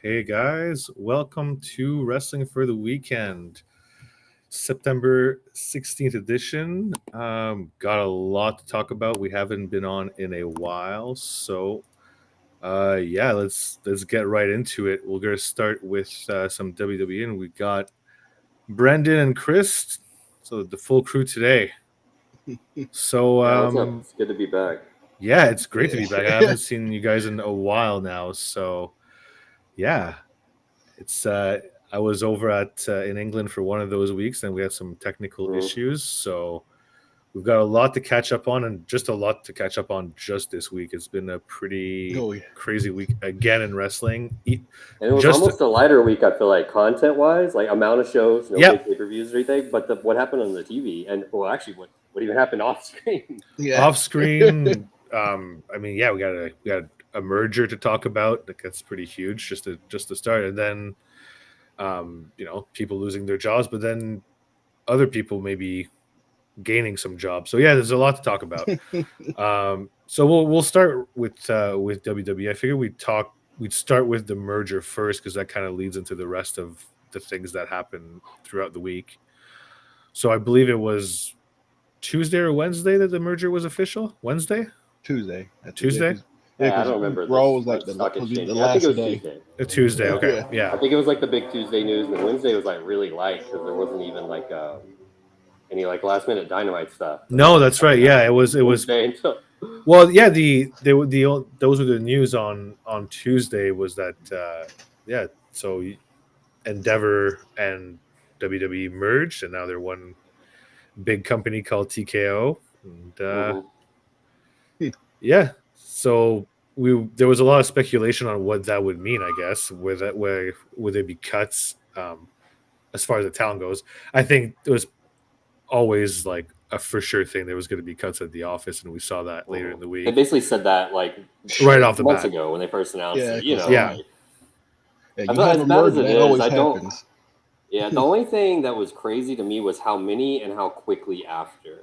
Hey guys, welcome to Wrestling for the Weekend, September 16th edition. Got a lot to talk about. We haven't been on in a while, so yeah, let's get right into it. We're gonna start with some WWE, and we got Brendan and Chris, so the full crew today. So Yeah, what's up? It's good to be back. yeah, it's great to Yeah. be back. I haven't seen you guys in a while now, so yeah, it's I was over at in England for one of those weeks, and we had some technical Mhm. issues. So we've got a lot to catch up on, and just a lot to catch up on just this week. It's been a pretty Oh, yeah. crazy week again in wrestling. And it was Just almost a lighter week, I feel like, content-wise, like amount of shows, no yeah, big pay-per-views or anything. But what happened on the TV, and well, actually, what even happened off screen? Yeah. off screen. I mean, yeah, we got a merger to talk about. Like, that's pretty huge, just to start, and then people losing their jobs, but then other people maybe gaining some jobs. So yeah, there's a lot to talk about. So we'll start with WWE. I figured we'd start with the merger first because that kind of leads into the rest of the things that happen throughout the week. So I believe it was Tuesday or Wednesday that the merger was official. Wednesday, Tuesday. Tuesday, Yeah, I Because don't remember Raw this was like like stock was exchange. the I think it last was day. Tuesday. Tuesday. Yeah. Okay, Yeah. yeah. I think it was like the big Tuesday news, and Wednesday was like really light because there wasn't even like any like last-minute dynamite stuff. No, that's right. Yeah, it was. Wednesday until Well, yeah, those were the news on Tuesday was that yeah, so Endeavor and WWE merged, and now they're one big company called TKO, and Mhm. yeah, so we there was a lot of speculation on what that would mean. I guess where would there be cuts as far as the talent goes. I think it was always like a for sure thing. There was going to be cuts at the office, and we saw that later in the They week, basically said that like right off the months bat. ago when they first announced Yeah, it. You because know, Yeah, like I you feel have as a bad as merger, it that is, always I don't. happens. Yeah, the only thing that was crazy to me was how many and how quickly after.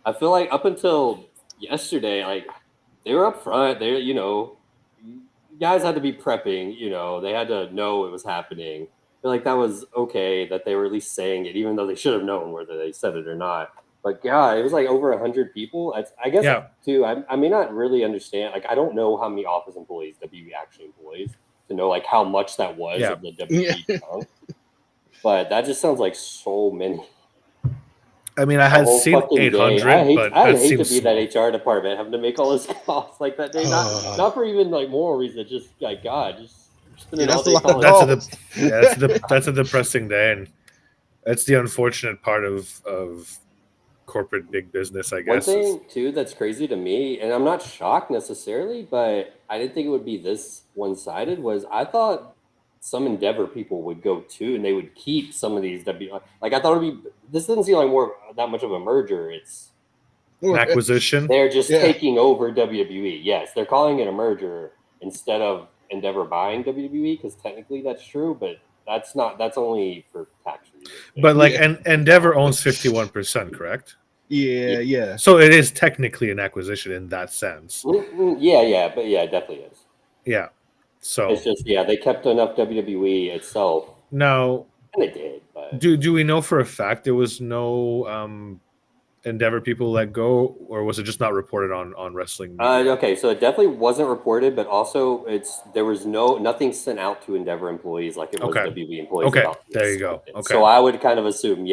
I feel like up until yesterday, like they were up front. You guys had to be prepping. They had to know it was happening. I feel like that was okay that they were at least saying it, even though they should have known whether they said it or not. But God, it was like over 100 people. I guess yeah, too. I may not really understand. Like I don't know how many office employees WB actually employs to know like how much that was yeah. of the Yeah. WB chunk. But that just sounds like so many. I mean, I A had whole seen fucking day. 800, but I'd that hate to seems be that small. HR department having to make all this calls like that day. Not for even like moral reason, just like God, just Yeah, spending all that's a day lot of calling. That's a calls. yeah, that's a depressing day, and that's the unfortunate part of corporate big business, I One guess. Is thing too that's crazy to me, and I'm not shocked necessarily, but I didn't think it would be this one-sided. Was I thought some Endeavor people would go too, and they would keep some of these W. Like I thought it'd be. This doesn't seem like more that much of a merger. It's an acquisition. They're just Yeah. taking over WWE. Yes, they're calling it a merger instead of Endeavor buying WWE because technically that's true, but that's not. That's only for tax reasons. But like, Yeah. and Endeavor owns 51%, correct? Yeah, Yeah, yeah. So it is technically an acquisition in that sense. yeah, but yeah, it definitely is. Yeah. It's So just they kept enough WWE itself, now, and they did, but do we know for a fact there was no Endeavor people let go, or was it just not reported on wrestling media? okay, so it definitely wasn't reported, but also there was nothing sent out to Endeavor employees like it was Okay. WWE employees Okay. about to get There you go. selected. Okay. So I would kind of assume,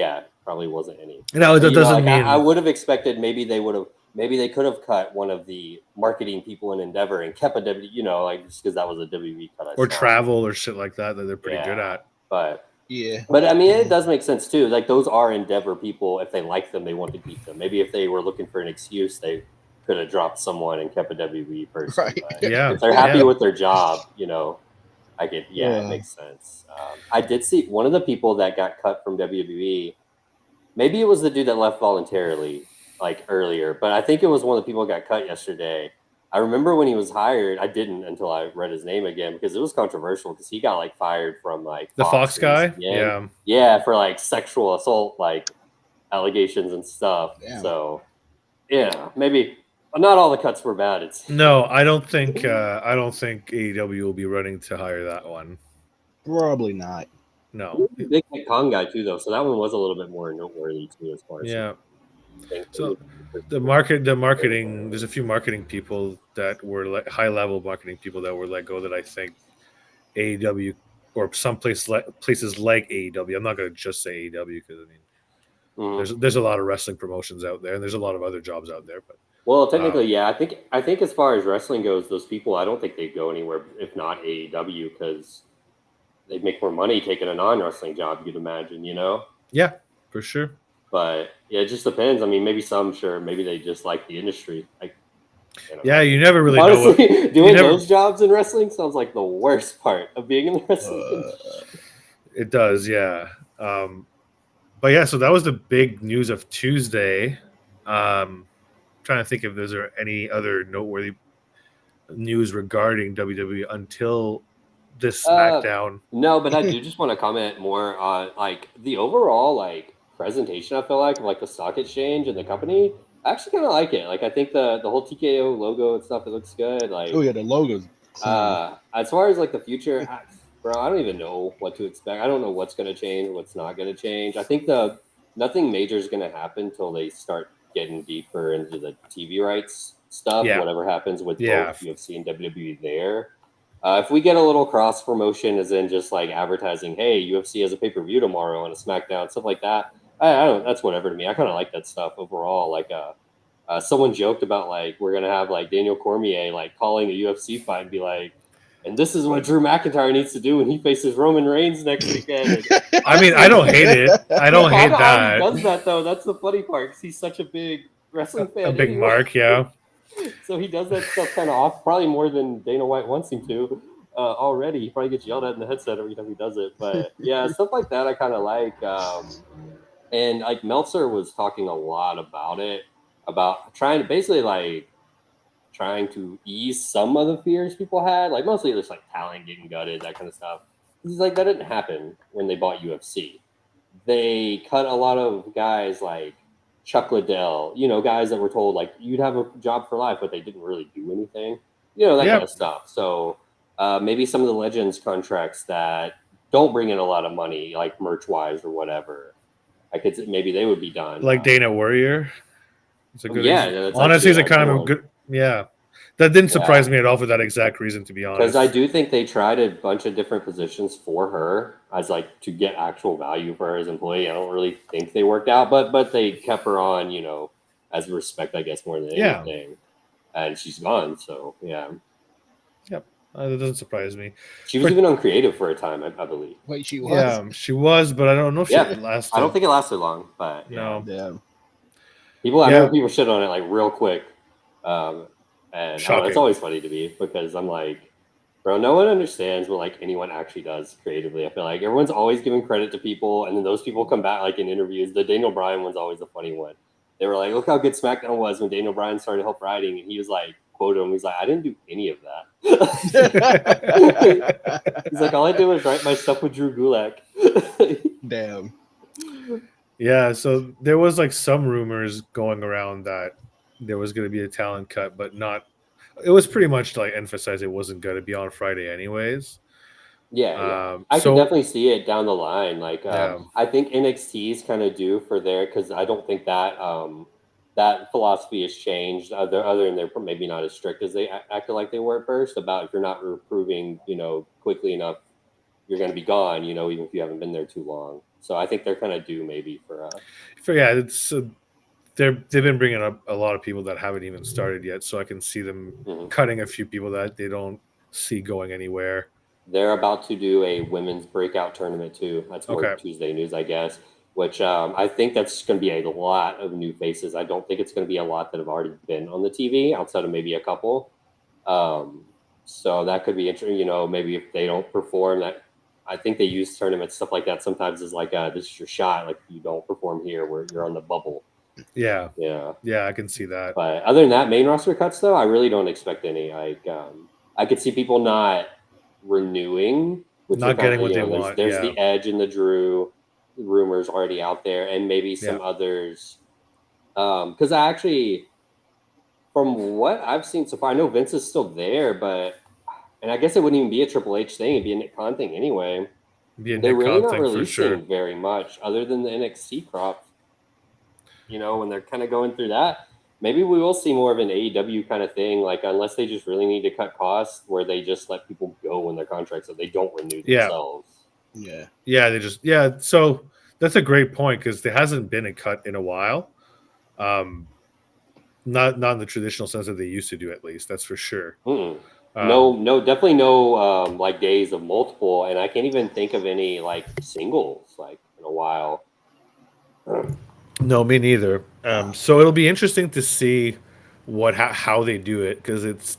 probably wasn't any. Now But that doesn't like I mean would have expected maybe they could have cut one of the marketing people in Endeavor and kept a W, like just because that was a WWE cut I or saw. travel or shit like that they're pretty good Yeah, at. Yeah. but I mean, it does make sense too. Like those are Endeavor people. If they like them, they want to keep them. Maybe if they were looking for an excuse, they could have dropped someone and kept a WWE person. Right. But Yeah. if they're happy Yeah. with their job, it makes sense. I did see one of the people that got cut from WWE. Maybe it was the dude that left voluntarily, like earlier, but I think it was one of the people that got cut yesterday. I remember when he was hired. I didn't until I read his name again because it was controversial because he got like fired from like The Fox or guy? ESPN. Yeah. Yeah, for like sexual assault, like allegations and stuff. Damn. So yeah, maybe not all the cuts were bad. It's No, I don't think AEW will be running to hire that one. Probably not. No. He's a big Kong guy too, though, so that one was a little bit more noteworthy too, as far as Yeah. things. So the marketing. There's a few marketing people that were high level marketing people that were let go that I think AEW or some places like AEW. I'm not going to just say AEW because I mean there's a lot of wrestling promotions out there and there's a lot of other jobs out there. But Well, technically, yeah. I think as far as wrestling goes, those people, I don't think they'd go anywhere if not AEW because they'd make more money taking a non-wrestling job. You'd imagine, you know. yeah, for sure. But yeah, it just depends. I mean, maybe some, sure, maybe they just like the industry. Yeah, you never really honestly, know. doing those jobs in wrestling sounds like the worst part of being in the wrestling industry. It does, yeah. But yeah, so that was the big news of Tuesday. Trying to think if there's any other noteworthy news regarding WWE until this SmackDown. No, but I do just want to comment more on like the overall like presentation. I feel like of like the stock exchange and the company. I actually kind of like it. Like I think the whole TKO logo and stuff, it looks good. Like Oh yeah, the logo's clean. as far as like the future, bro, I don't even know what to expect. I don't know what's going to change, what's not going to change. I think nothing major is going to happen until they start getting deeper into the TV rights stuff. Yeah. Whatever happens with Yeah. both UFC and WWE there. If we get a little cross promotion, as in just like advertising, hey, UFC has a pay per view tomorrow and a SmackDown, stuff like that. I don't. That's whatever to me. I kind of like that stuff overall. Like, someone joked about like we're gonna have like Daniel Cormier like calling a UFC fight and be like, and this is what Drew McIntyre needs to do when he faces Roman Reigns next weekend. I mean, I don't hate it. I don't hate how that. he does that though. That's the funny part because he's such a big wrestling fan. A big anyway. mark, yeah. So he does that stuff kind of off, probably more than Dana White wants him to already. He probably gets yelled at in the headset every time he does it. But yeah, stuff like that I kind of like. And like Meltzer was talking a lot about it, about trying to basically like trying to ease some of the fears people had, like mostly just like talent getting gutted, that kind of stuff. He's like, that didn't happen when they bought UFC. They cut a lot of guys like Chuck Liddell, you know, guys that were told like you'd have a job for life, but they didn't really do anything, you know, that kind of stuff. So maybe some of the Legends contracts that don't bring in a lot of money, like merch wise or whatever, I could maybe they would be done. Like Dana Warrior. It's a good honestly, it's a kind of a good. Yeah, that didn't surprise me at all for that exact reason, to be honest. Because I do think they tried a bunch of different positions for her as like to get actual value for her as an employee. I don't really think they worked out, but they kept her on, you know, as respect, I guess, more than anything. And she's gone, so yeah. Yep, that doesn't surprise me. She was even on creative for a time, I believe. Wait, she was? Yeah, she was, but I don't know if it lasted. I don't think it lasted long, but no. Yeah. I remember people shit on it like real quick. And it's always funny to me because I'm like, bro, no one understands what like anyone actually does creatively. I feel like everyone's always giving credit to people, and then those people come back like in interviews. The Daniel Bryan one's always the funny one. They were like, look how good SmackDown was when Daniel Bryan started help writing, and he was like, quote him, he's like, I didn't do any of that. He's like, all I did was write my stuff with Drew Gulak. Damn. Yeah, so there was like some rumors going around that there was going to be a talent cut, but not. It was pretty much to like emphasize it wasn't going to be on Friday, anyways. Yeah. I can definitely see it down the line. Like, I think NXT is kind of due for there because I don't think that that philosophy has changed. Other than they're maybe not as strict as they acted like they were at first. About if you're not improving, you know, quickly enough, you're going to be gone. You know, even if you haven't been there too long. So I think they're kind of due maybe for. It's. They've been bringing up a lot of people that haven't even started yet, so I can see them cutting a few people that they don't see going anywhere. They're about to do a women's breakout tournament too. That's more Tuesday news, I guess. Which I think that's going to be a lot of new faces. I don't think it's going to be a lot that have already been on the TV outside of maybe a couple. So that could be interesting. You know, maybe if they don't perform, that I think they use tournaments stuff like that sometimes as like this is your shot. Like you don't perform here, where you're on the bubble. Yeah, I can see that. But other than that, main roster cuts though, I really don't expect any. Like, I could see people not renewing, not getting what they want. There's the Edge and the Drew rumors already out there, and maybe some others. Because I actually, from what I've seen so far, I know Vince is still there, and I guess it wouldn't even be a Triple H thing; it'd be a Nick Khan thing anyway. Be a They're Nick really Khan not thing for releasing sure. very much other than the NXT crop. When they're kind of going through that, maybe we will see more of an AEW kind of thing. Like, unless they just really need to cut costs, where they just let people go when their contracts, so they don't renew Yeah. themselves. Yeah. So that's a great point because there hasn't been a cut in a while. Not in the traditional sense that they used to do, at least. That's for sure. No, definitely no like days of multiple, and I can't even think of any like singles like in a while. No, me neither. So it'll be interesting to see how they do it because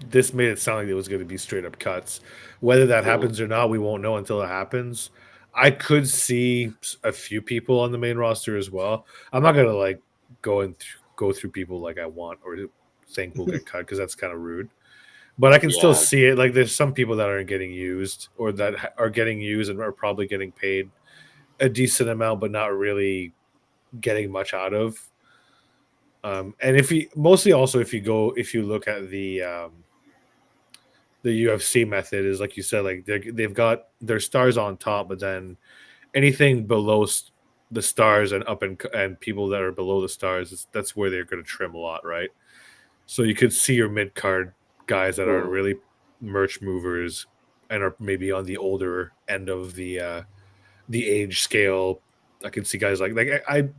this made it sound like it was going to be straight up cuts. Whether that happens or not, we won't know until it happens. I could see a few people on the main roster as well. I'm not gonna like go through people like I want or think will get cut because that's kind of rude. But I can still Yeah, see it. Like there's some people that aren't getting used or that are getting used and are probably getting paid a decent amount, but not really getting much out of. And if you mostly also if you look at the UFC method is like you said, like they've got their stars on top, but then anything below the stars and up and people that are below the stars, that's where they're going to trim a lot, right? So you could see your mid card guys that aren't really merch movers and are maybe on the older end of the age scale. I can see guys I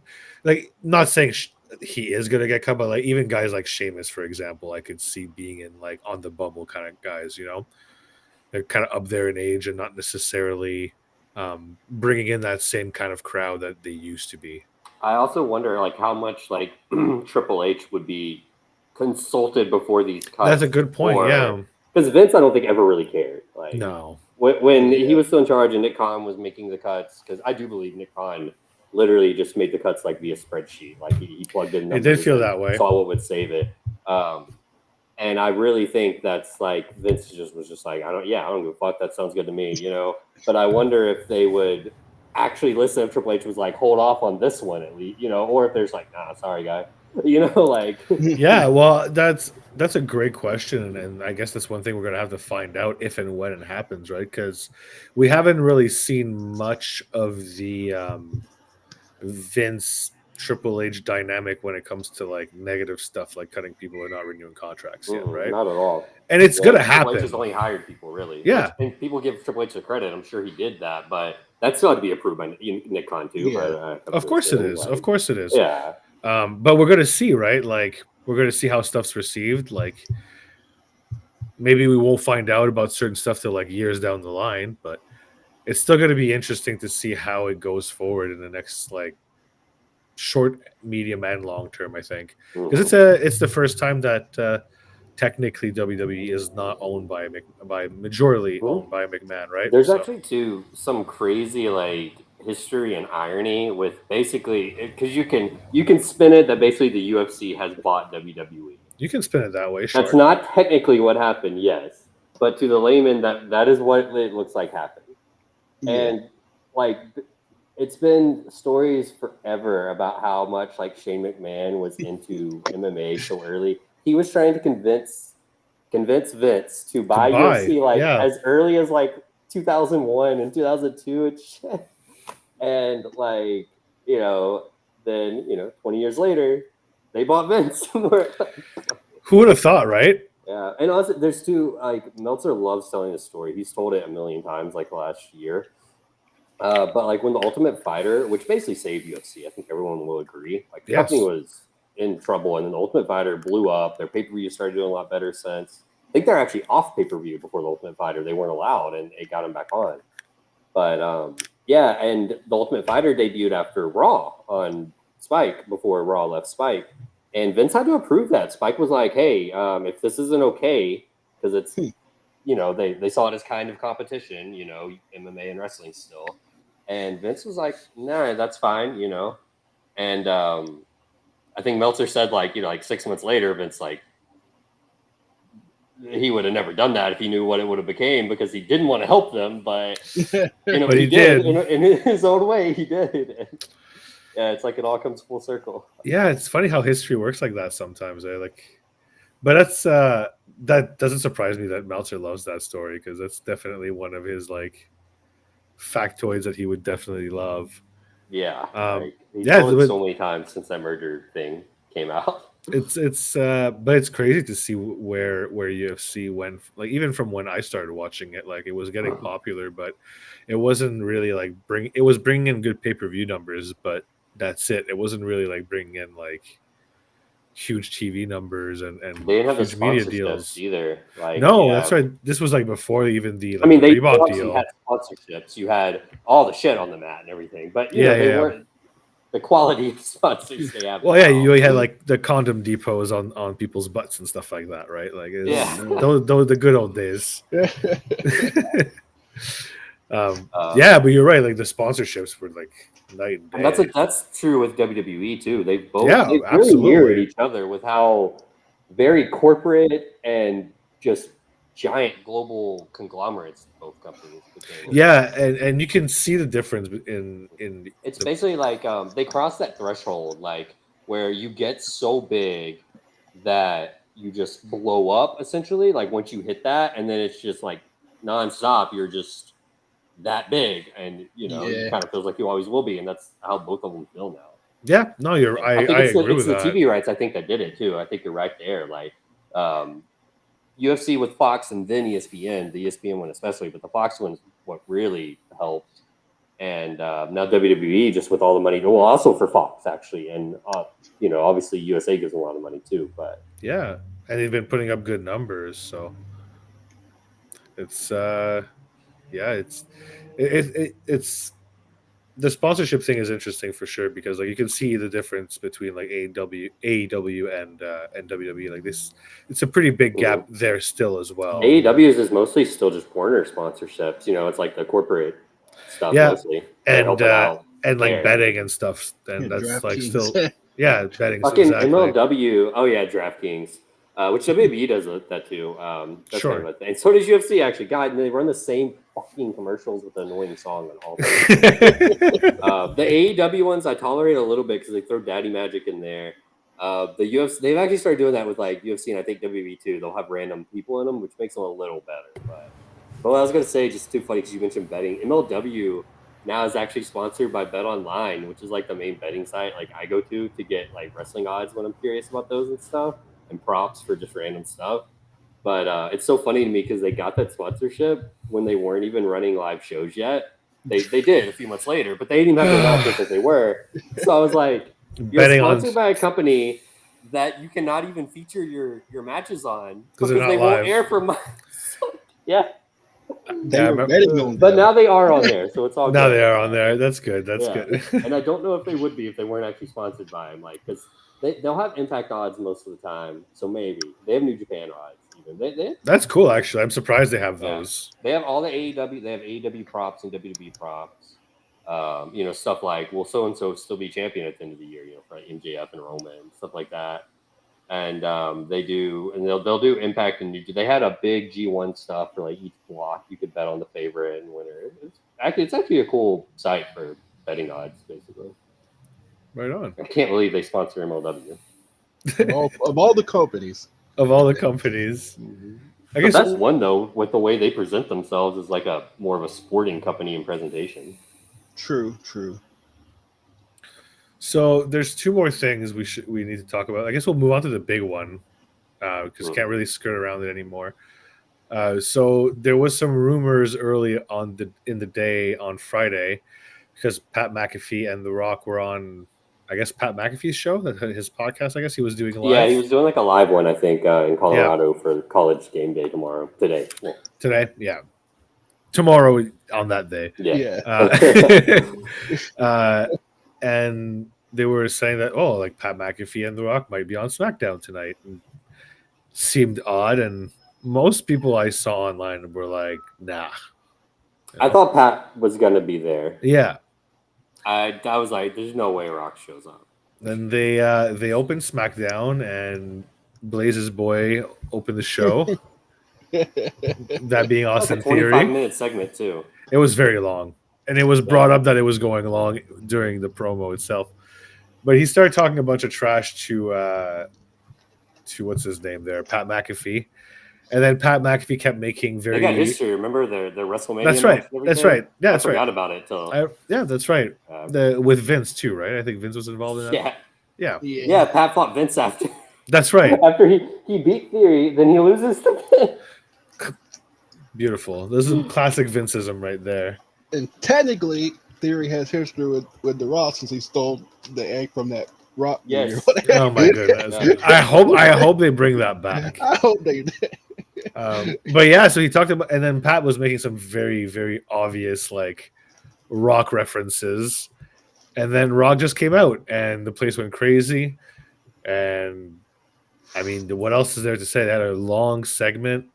like not saying he is gonna get cut, but like even guys like Sheamus, for example, I could see being in like on the bubble kind of guys. They're kind of up there in age and not necessarily bringing in that same kind of crowd that they used to be. I also wonder like how much like Triple H would be consulted before these That's a cuts, good point. or Yeah. because Vince, I don't think ever really cared. Like No. when he was still in charge and Nick Khan was making the cuts, because I do believe Nick Khan literally just made the cuts like via spreadsheet. Like he plugged in It did numbers feel and that way. saw what would save it. And I really think that's like Vince just was just like, I don't give a fuck. That sounds good to me. But I wonder if they would actually listen if Triple H was like, hold off on this one at least, or if there's like, nah, sorry, guy, like. Yeah, well, that's a great question, and I guess that's one thing we're gonna have to find out if and when it happens, right? Because we haven't really seen much of the Vince Triple H dynamic when it comes to like negative stuff, like cutting people or not renewing contracts yet, right? Not at all. And it's gonna Triple H happen. has only hired people, really. Yeah, And people give Triple H the credit. I'm sure he did that, but that's still to be approved by Nick Khan too. Yeah. of course it is. Of course it is. Yeah. But we're gonna see, right? Like we're gonna see how stuff's received. Like maybe we won't find out about certain stuff till like years down the line, but it's still gonna be interesting to see how it goes forward in the next like short, medium, and long term. I think because it's the first time that technically WWE is not owned by majorly owned by McMahon, right? There's So actually some crazy like history and irony with basically because you can spin it that basically the UFC has bought WWE. you can spin it that way. Sure. That's not technically what happened, yes, but to the layman, that is what it looks like happened. Yeah. And like it's been stories forever about how much like Shane McMahon was into MMA so early. He was trying to convince Vince to buy UFC like as early as like 2001 and 2002 and shit. And like, then 20 years later, they bought Vince. Who would have thought, right? Yeah, and also there's two like Meltzer loves telling this story. He's told it a million times like last year. But like when the Ultimate Fighter, which basically saved UFC, I think everyone will agree. Like the company was in trouble, and then the Ultimate Fighter blew up. Their pay-per-view started doing a lot better since. I think they're actually off pay-per-view before the Ultimate Fighter. They weren't allowed, and it got them back on. But yeah, and the Ultimate Fighter debuted after Raw on Spike before Raw left Spike, and Vince had to approve that. Spike was like, "Hey, if this isn't okay, because it's they saw it as kind of competition, MMA and wrestling still." And Vince was like, "Nah, that's fine," And I think Meltzer said like 6 months later, Vince like he would have never done that if he knew what it would have became because he didn't want to help them, but but he did in his own way. He did. Yeah, it's like it all comes full circle. Yeah, it's funny how history works like that sometimes. But that's that doesn't surprise me that Meltzer loves that story because that's definitely one of his like factoids that he would definitely love. Yeah, like he Yeah, told it so many times since that merger thing came out. but it's crazy to see where UFC went, like even from when I started watching it, like it was getting popular, but it wasn't really like it was bringing in good pay-per-view numbers, but that's it. It wasn't really like bringing in like huge TV numbers and They didn't have the huge media sponsorships deals. either. Like, No, yeah, that's right. This was like before even the I like mean, the they Reebok obviously had deal. sponsorships. You had all the shit on the mat and everything, but you Yeah, know they yeah. weren't the quality of sponsors they have Well, now. yeah, you had like the condom depots on people's butts and stuff like that, right? Like, Yeah. those the good old days. Um, Yeah, but you're right. Like the sponsorships were like night and And day. that's true with WWE too. They Yeah, really absolutely. mirrored each other with how very corporate and just giant global conglomerates both companies became. Yeah, and you can see the difference in It's the, basically like they cross that threshold, like where you get so big that you just blow up essentially. Like once you hit that, and then it's just like nonstop. You're just that big, and you know, it Yeah. kind of feels like you always will be, and that's how both of them feel now. yeah. No, I think agree with the that. TV rights. I think that did it too. I think you're right there. Like UFC with Fox and then ESPN. The ESPN one especially, but the Fox one is what really helped. And now WWE just with all the money. Well, also for Fox actually, and you know, obviously USA gives a lot of money too. But Yeah, and they've been putting up good numbers, so it's yeah, it's the sponsorship thing is interesting for sure because like you can see the difference between like AEW and WWE. Like this, it's a pretty big gap there still as well. AEW's is mostly still just Warner sponsorships. You know, it's like the corporate stuff Yeah, mostly. They're helping out and like there. betting and stuff, and that's like DraftKings. still betting Fucking exactly. MLW. Oh yeah, DraftKings. Which WWE does that too. That's Sure. kind of a thing. So does UFC actually. God, they run the same fucking commercials with an annoying song on all the the AEW ones I tolerate a little bit because they throw Daddy Magic in there. The UFC they've actually started doing that with like UFC and I think WWE too. They'll have random people in them, which makes them a little better. But what I was gonna say, just too funny because you mentioned betting. MLW now is actually sponsored by Bet Online, which is like the main betting site like I go to get like wrestling odds when I'm curious about those and stuff and props for just random stuff. But it's so funny to me because they got that sponsorship when they weren't even running live shows yet. They did a few months later, but they didn't even have to announce it that they were. So I was like, you're Betting sponsored on by a company that you cannot even feature your matches on because they're not they won't live. air for months. Yeah, They were betting on but them. now they are on there, so it's all now good. they are on there. That's good. That's Yeah. good. And I don't know if they would be if they weren't actually sponsored by them, like because they'll have Impact odds most of the time, so maybe they have New Japan odds. Even they That's cool. Actually, I'm surprised they have Yeah. those. They have all the AEW. They have AEW props and WWE props. You know, stuff like will so and so still be champion at the end of the year? You know, for like MJF and Roman, stuff like that. And they do, and they'll do Impact and New. They had a big G1 stuff for like each block. You could bet on the favorite and winner. It's actually a cool site for betting odds, basically. Right on. I can't believe they sponsor MLW. Of all the companies. Of all the companies, I guess that's one though. With the way they present themselves as like a more of a sporting company in presentation. True. so. There's two more things we need to talk about. I guess we'll move on to the big one because can't really skirt around it anymore. So there was some rumors early in the day on Friday because Pat McAfee and The Rock were on, I guess, Pat McAfee's show, his podcast. I guess he was doing live. Yeah, he was doing like a live one, I think, in Colorado for college game day today. Well, today, yeah, tomorrow on that day. Yeah. And they were saying that like Pat McAfee and The Rock might be on SmackDown tonight. And seemed odd, and most people I saw online were like, "Nah." I thought Pat was gonna be there. Yeah. I was like, "There's no way Rock shows up." Then they opened SmackDown, and Blaze's boy opened the show. That being Austin Like a 25-minute Theory. segment too. It was very long, and it was brought up that it was going long during the promo itself. But he started talking a bunch of trash to what's his name there, Pat McAfee, And then Pat McAfee kept making They got history. Remember the WrestleMania? That's right. And That's everything? right. Yeah, I that's right. forgot about it till. Yeah, that's right. With Vince too, right? I think Vince was involved in that. Yeah. Pat fought Vince after. That's right. After he beat Theory, then he loses to Vince. Beautiful. This is classic Vinceism right there. And technically, Theory has history with The Rock since he stole the egg from that Rock. Yes. Oh my goodness. I hope they bring that back. I hope they do. But yeah, so he talked about, and then Pat was making some very, very obvious like Rock references, and then Rock just came out, and the place went crazy. And I mean, what else is there to say? They had a long segment.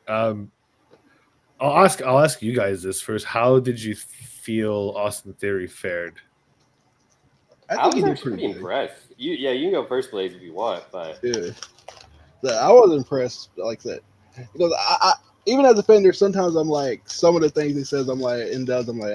I'll ask you guys this first. How did you feel Austin Theory fared? I was actually pretty impressed. You can go first, Blaze, if you want, but yeah, I was impressed. Like that, because I even as a defender, sometimes I'm like some of the things he says, I'm like, and does, I'm like,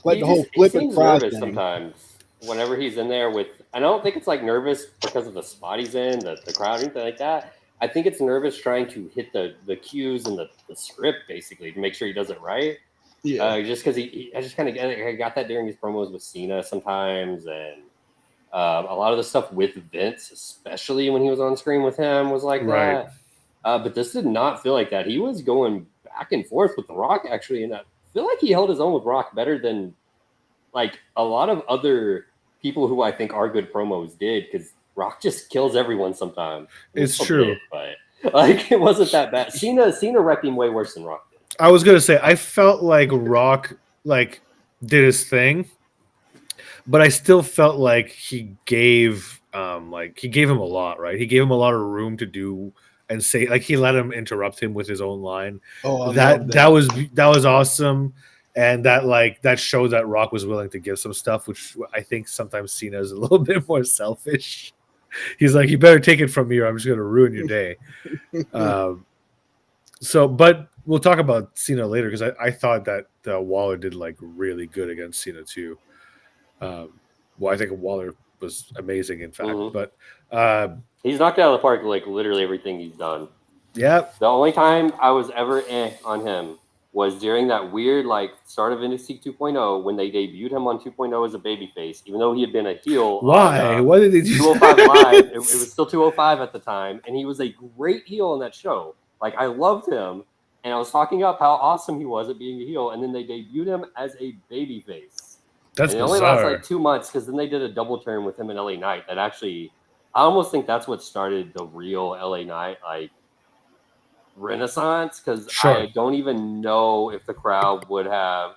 like the whole flipping cross thing. Sometimes whenever he's in there with, I don't think it's like nervous because of the spot he's in, the crowd, anything like that. I think it's nervous trying to hit the cues and the script basically to make sure he does it right. Yeah, just because I just kind of got that during his promos with Cena sometimes, and a lot of the stuff with Vince, especially when he was on screen with him, was like that. But this did not feel like that. He was going back and forth with The Rock actually, and I feel like he held his own with Rock better than like a lot of other people who I think are good promos did, because Rock just kills everyone sometimes. It's true, but like it wasn't that bad. Cena wrecked him way worse than Rock did. I was gonna say I felt like Rock like did his thing, but I still felt like he gave him a lot, right? He gave him a lot of room to do and say, like, he let him interrupt him with his own line. Oh, that was awesome. And that showed that Rock was willing to give some stuff, which I think sometimes Cena is a little bit more selfish. He's like, you better take it from me or I'm just going to ruin your day. But we'll talk about Cena later, because I thought that Waller did like really good against Cena too. I think Waller was amazing, in fact. Mm-hmm. But he's knocked out of the park like literally everything he's done. Yeah. The only time I was ever on him was during that weird like start of NXT 2.0 when they debuted him on 2.0 as a babyface, even though he had been a heel. Why? Why did they do 205 Live? It was still 205 at the time, and he was a great heel in that show. Like, I loved him, and I was talking up how awesome he was at being a heel, and then they debuted him as a babyface. That's and it bizarre. only lasted like 2 months, because then they did a double turn with him and LA Knight. That actually, I almost think that's what started the real LA Knight like renaissance, because I don't even know if the crowd would have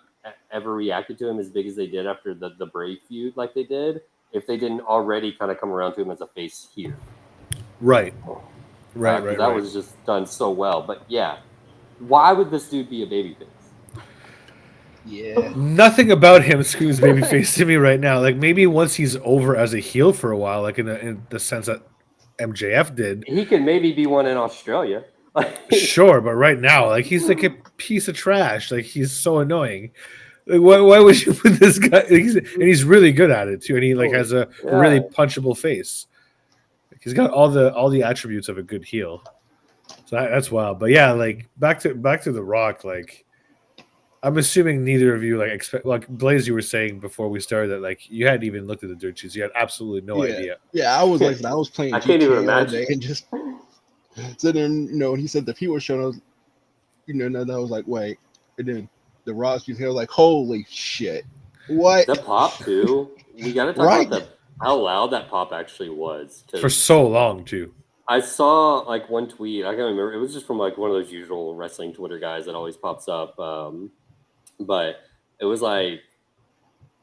ever reacted to him as big as they did after the Brave feud like they did if they didn't already kind of come around to him as a face here. Right. That was just done so well. But yeah, why would this dude be a babyface? Yeah. Nothing about him screams babyface to me right now. Like, maybe once he's over as a heel for a while, like in the sense that MJF did. He could maybe be one in Australia. Sure, but right now, like, he's like a piece of trash. Like, he's so annoying. Like, why would you put this guy? And he's really good at it too, and he like has a really punchable face. Like, he's got all the attributes of a good heel. So that's wild. But yeah, like back to The Rock. Like, I'm assuming neither of you like expect, like Blaze, you were saying before we started that like you hadn't even looked at the dirt sheets. You had absolutely no idea. Yeah, I was like, I was playing. I can't even imagine. And just sitting there, he said the people were showing us, and I was like, wait, and then the Rock's here, like, holy shit, what? The pop too. We got to talk about how loud that pop actually was for so long too. I saw like one tweet. I can't remember. It was just from like one of those usual wrestling Twitter guys that always pops up. But it was like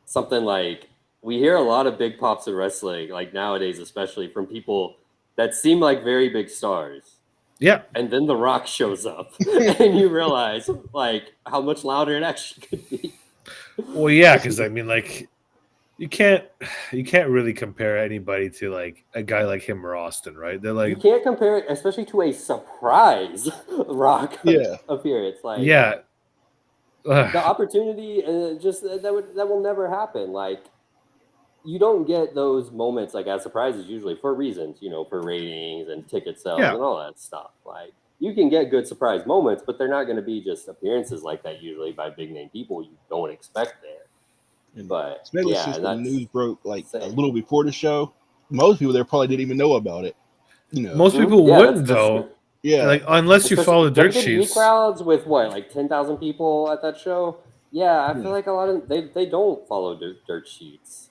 something like, we hear a lot of big pops in wrestling, like nowadays, especially from people that seem like very big stars. Yeah. And then The Rock shows up and you realize like how much louder it actually could be. Well, yeah, because I mean, like, you can't really compare anybody to like a guy like him or Austin, right? They're like, you can't compare it, especially to a surprise Rock appearance. Like, the opportunity just that will never happen. Like, you don't get those moments like as surprises usually for reasons, for ratings and ticket sales and all that stuff. Like, you can get good surprise moments, but they're not going to be just appearances like that usually by big name people you don't expect there. And But especially yeah, since the that's news broke like a insane. little before the show, most people there probably didn't even know about it. Most people Yeah, wouldn't that's though. true. Yeah, Like unless you follow Especially the dirt WWE sheets. crowds with what, like 10,000 people at that show. Yeah, I feel yeah. like a lot of they don't follow dirt sheets.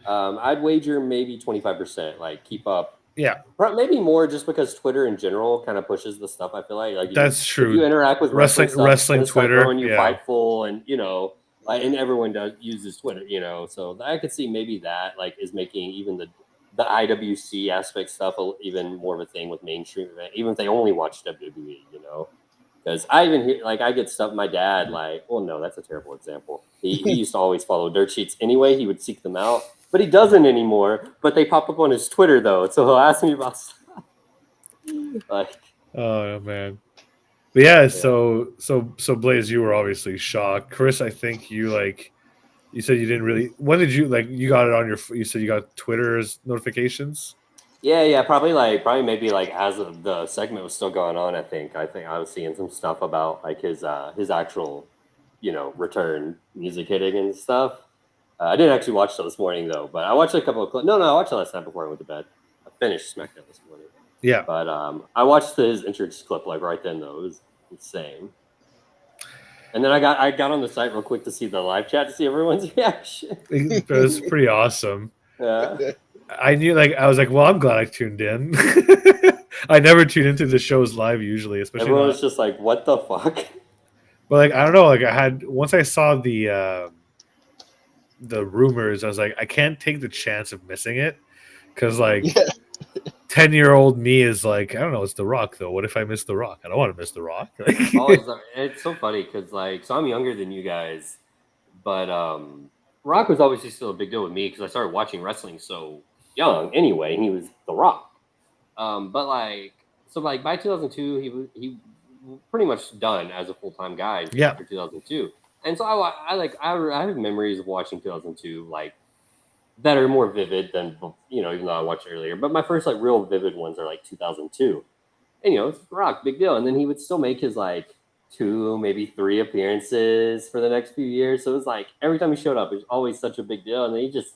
I'd wager maybe 25%. Like keep up, Yeah, maybe more, just because Twitter in general kind of pushes the stuff. I feel like that's if you true. interact with wrestling stuff, it's Wrestling gonna start Twitter. throwing you Yeah, Fightful, and and everyone uses Twitter. So I could see maybe that like is making even the IWC aspect stuff even more of a thing with mainstream event, even if they only watch WWE. Because I even hear, like, I get stuff. My dad, like, well, no, that's a terrible example. He used to always follow dirt sheets anyway. He would seek them out, but he doesn't anymore. But they pop up on his Twitter though, so he'll ask me about stuff. Like, oh man. But yeah, yeah, so Blaze, you were obviously shocked. Chris, I think you said you didn't really. When did you like? You got it on your. You said you got Twitter's notifications. yeah, probably maybe like as of the segment was still going on. I think I was seeing some stuff about like his actual, return music hitting and stuff. I didn't actually watch it this morning though, but I watched a couple of clips. No, I watched it last night before I went to bed. I finished SmackDown this morning. Yeah, But I watched his entrance clip like right then though. It was insane. And then I got on the site real quick to see the live chat to see everyone's reaction. it was pretty awesome. Yeah. I knew, like, I was like, well, I'm glad I tuned in. I never tune into the shows live usually, especially Everyone not. was just like, what the fuck? But like, I don't know. Like, I had once I saw the rumors, I was like, I can't take the chance of missing it because like Yeah. 10-year-old me is like, I don't know, it's The Rock though. What if I miss The Rock? I don't want to miss The Rock. Always, it's so funny because like, so I'm younger than you guys, but Rock was obviously still a big deal with me because I started watching wrestling so young anyway, and he was The Rock. But like, so like by 2002, he pretty much done as a full time guy Yeah. after 2002, and so I have memories of watching 2002 like that are more vivid than even though I watched it earlier. But my first like real vivid ones are like 2002, and it's Rock, big deal, and then he would still make his like 2, maybe 3 appearances for the next few years. So it was like every time he showed up, it was always such a big deal, and then he just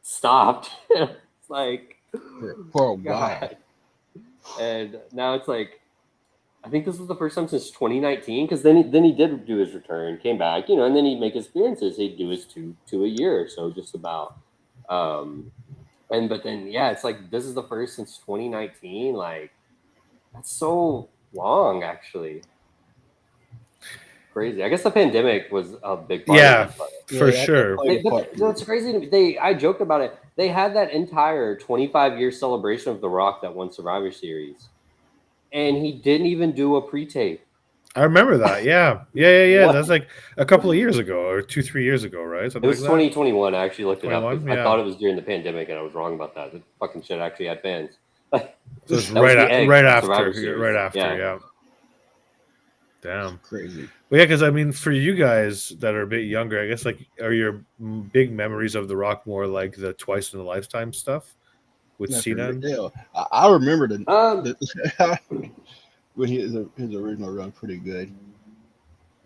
stopped. It's like For a while. God. And now it's like, I think this was the first time since 2019, because then he did do his return, came back, and then he'd make his appearances. He'd do his two a year or so, just about. But then it's like this is the first since 2019. Like that's so long, actually. Crazy. I guess the pandemic was a big part of it. For sure. It's crazy to me. I joked about it. They had that entire 25-year celebration of The Rock that won Survivor Series, and he didn't even do a pre-tape. I remember that. Yeah. That's like a couple of years ago, or 2-3 years ago, right? It was 2021. I actually looked it up. Yeah. I thought it was during the pandemic, and I was wrong about that. The fucking shit actually had fans. So it's right after. Yeah. Damn. Crazy. Well, yeah, because I mean, for you guys that are a bit younger, I guess like, are your big memories of The Rock more like the twice in a lifetime stuff with Cena? Yeah, I remember when his original run pretty good.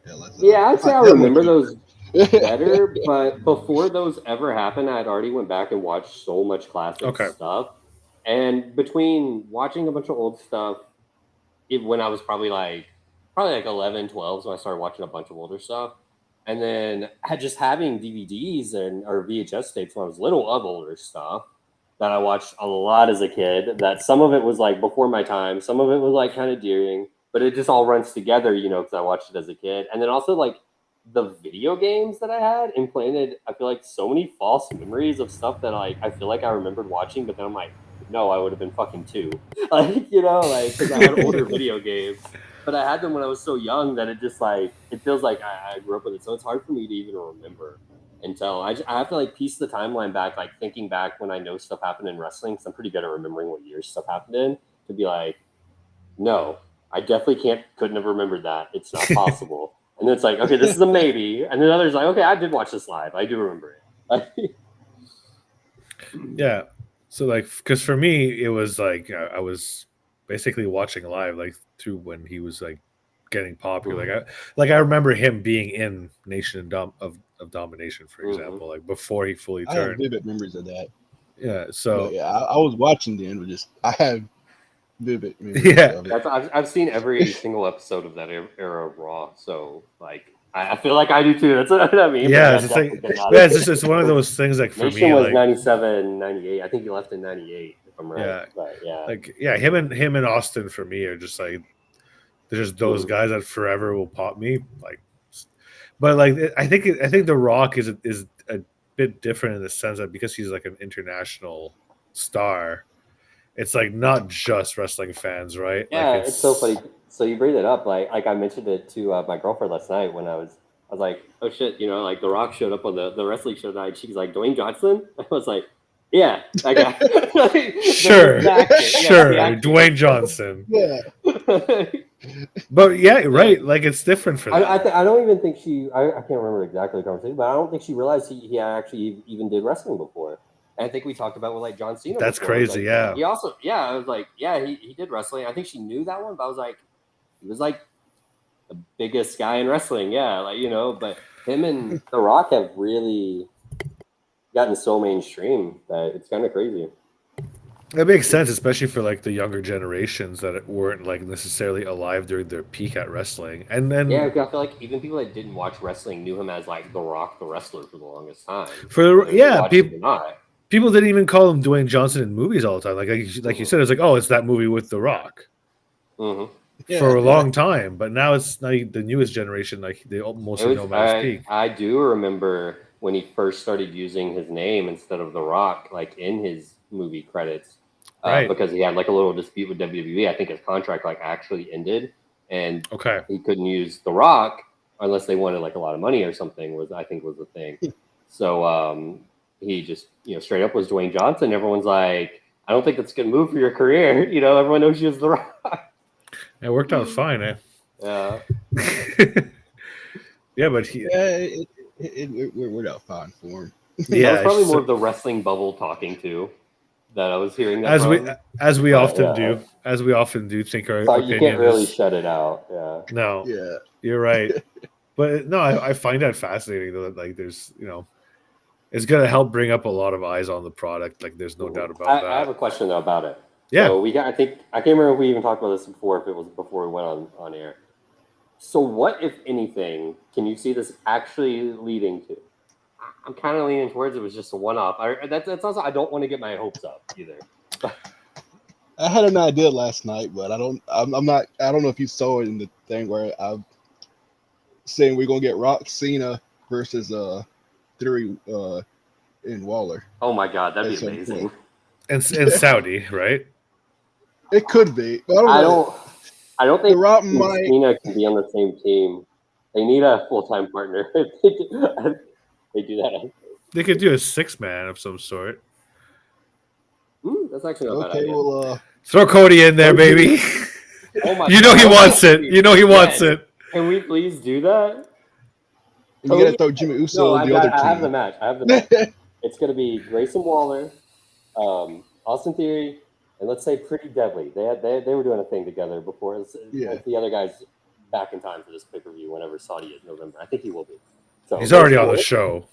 I'd say I remember those better, but before those ever happened, I'd already went back and watched so much classic stuff. And between watching a bunch of old stuff, when I was probably like 11, 12, so I started watching a bunch of older stuff. And then just having DVDs or VHS tapes when I was little of older stuff that I watched a lot as a kid, that some of it was like before my time, some of it was like kind of during, but it just all runs together, because I watched it as a kid. And then also like the video games that I had implanted, I feel like so many false memories of stuff that I feel like I remembered watching, but then I'm like, no, I would have been fucking 2. Because I had older video games. But I had them when I was so young that it feels like I grew up with it. So it's hard for me to even remember until I have to like piece the timeline back, like thinking back when I know stuff happened in wrestling, because I'm pretty good at remembering what years stuff happened in, to be like, no, I definitely couldn't have remembered that. It's not possible. And then it's like, okay, this is a maybe. And then others like, okay, I did watch this live. I do remember it. Yeah. So like, because for me, it was like I was basically watching live like through when he was like getting popular. Like I remember him being in Nation of Domination, for example, like before he fully I have turned. vivid memories of that. Yeah. But So yeah, I was watching the end, but just I have vivid memories yeah. of it. I've seen every single episode of that era of Raw, so like I feel like I do too. That's what I mean. But Yeah, yeah, it's just like definitely cannot. yeah, it's one of those things like for Nation me, was like 97, 98. I think he left in 98, if I'm right. yeah, But yeah. like yeah, him and Austin for me are just like they're just those guys that forever will pop me. Like, but like I think The Rock is a bit different in the sense that because he's like an international star, it's like not just wrestling fans, right? Like Yeah, it's so funny. So you bring it up, like I mentioned it to my girlfriend last night when I was like, oh shit, like The Rock showed up on the wrestling show tonight. She's like, Dwayne Johnson. I was like, yeah, that guy. sure, The actor. Yeah, sure, the actor. Dwayne Johnson. Yeah, But yeah, right. Like it's different for them. I don't even think I can't remember exactly the conversation, but I don't think she realized he actually even did wrestling before. And I think we talked about with like John Cena. That's before. crazy. Like, yeah. He also, yeah, I was like, yeah, he did wrestling. I think she knew that one, but I was like, he was like the biggest guy in wrestling. Yeah, like but him and The Rock have really gotten so mainstream that it's kind of crazy. That makes sense, especially for like the younger generations that weren't like necessarily alive during their peak at wrestling. And then Yeah, I feel like even people that didn't watch wrestling knew him as like The Rock, the wrestler, for the longest time. People didn't even call him Dwayne Johnson in movies all the time. Like you said, it's like, oh, it's that movie with The Rock for a long time. But now it's now the newest generation. Like they mostly know him as Peak. I do remember when he first started using his name instead of The Rock, like in his movie credits, right? Because he had like a little dispute with WWE. I think his contract like actually ended, and he couldn't use The Rock unless they wanted like a lot of money or something. Was the thing. So he just straight up was Dwayne Johnson. Everyone's like, I don't think that's a good move for your career. Everyone knows you as The Rock. It worked out fine, eh? Yeah. Yeah, but it worked out fine for him. Yeah, that was probably more of the wrestling bubble talking to that I was hearing. That as we often do, think our opinion you can't really shut it out. Yeah. No. Yeah. You're right. But no, I find that fascinating though. Like there's it's gonna help bring up a lot of eyes on the product. Like there's no doubt about that. I have a question though about it. Yeah. So I can't remember if we even talked about this before, if it was before we went on air. So what, if anything, can you see this actually leading to? I'm kind of leaning towards it was just a one-off. That's also, I don't want to get my hopes up either. I had an idea last night, but I'm not. I don't know if you saw it in the thing where I'm saying we're gonna get Rock Cena versus Theory in Waller. Oh my god, that'd be amazing. And Saudi, right? It could be. I don't think Rock Cena can be on the same team. They need a full-time partner. They do that. They could do a 6-man of some sort. That's actually not bad. Okay, well, throw Cody in there, baby. Oh my! You know he wants it. You know he wants it. Can we please do that? You gotta throw Jimmy Uso on the other team. I have the match. It's gonna be Grayson Waller, Austin Theory, and let's say Pretty Deadly. They were doing a thing together before. Like the other guys back in time for this pay-per-view whenever Saudi is November. I think he will be. So he's already on the show.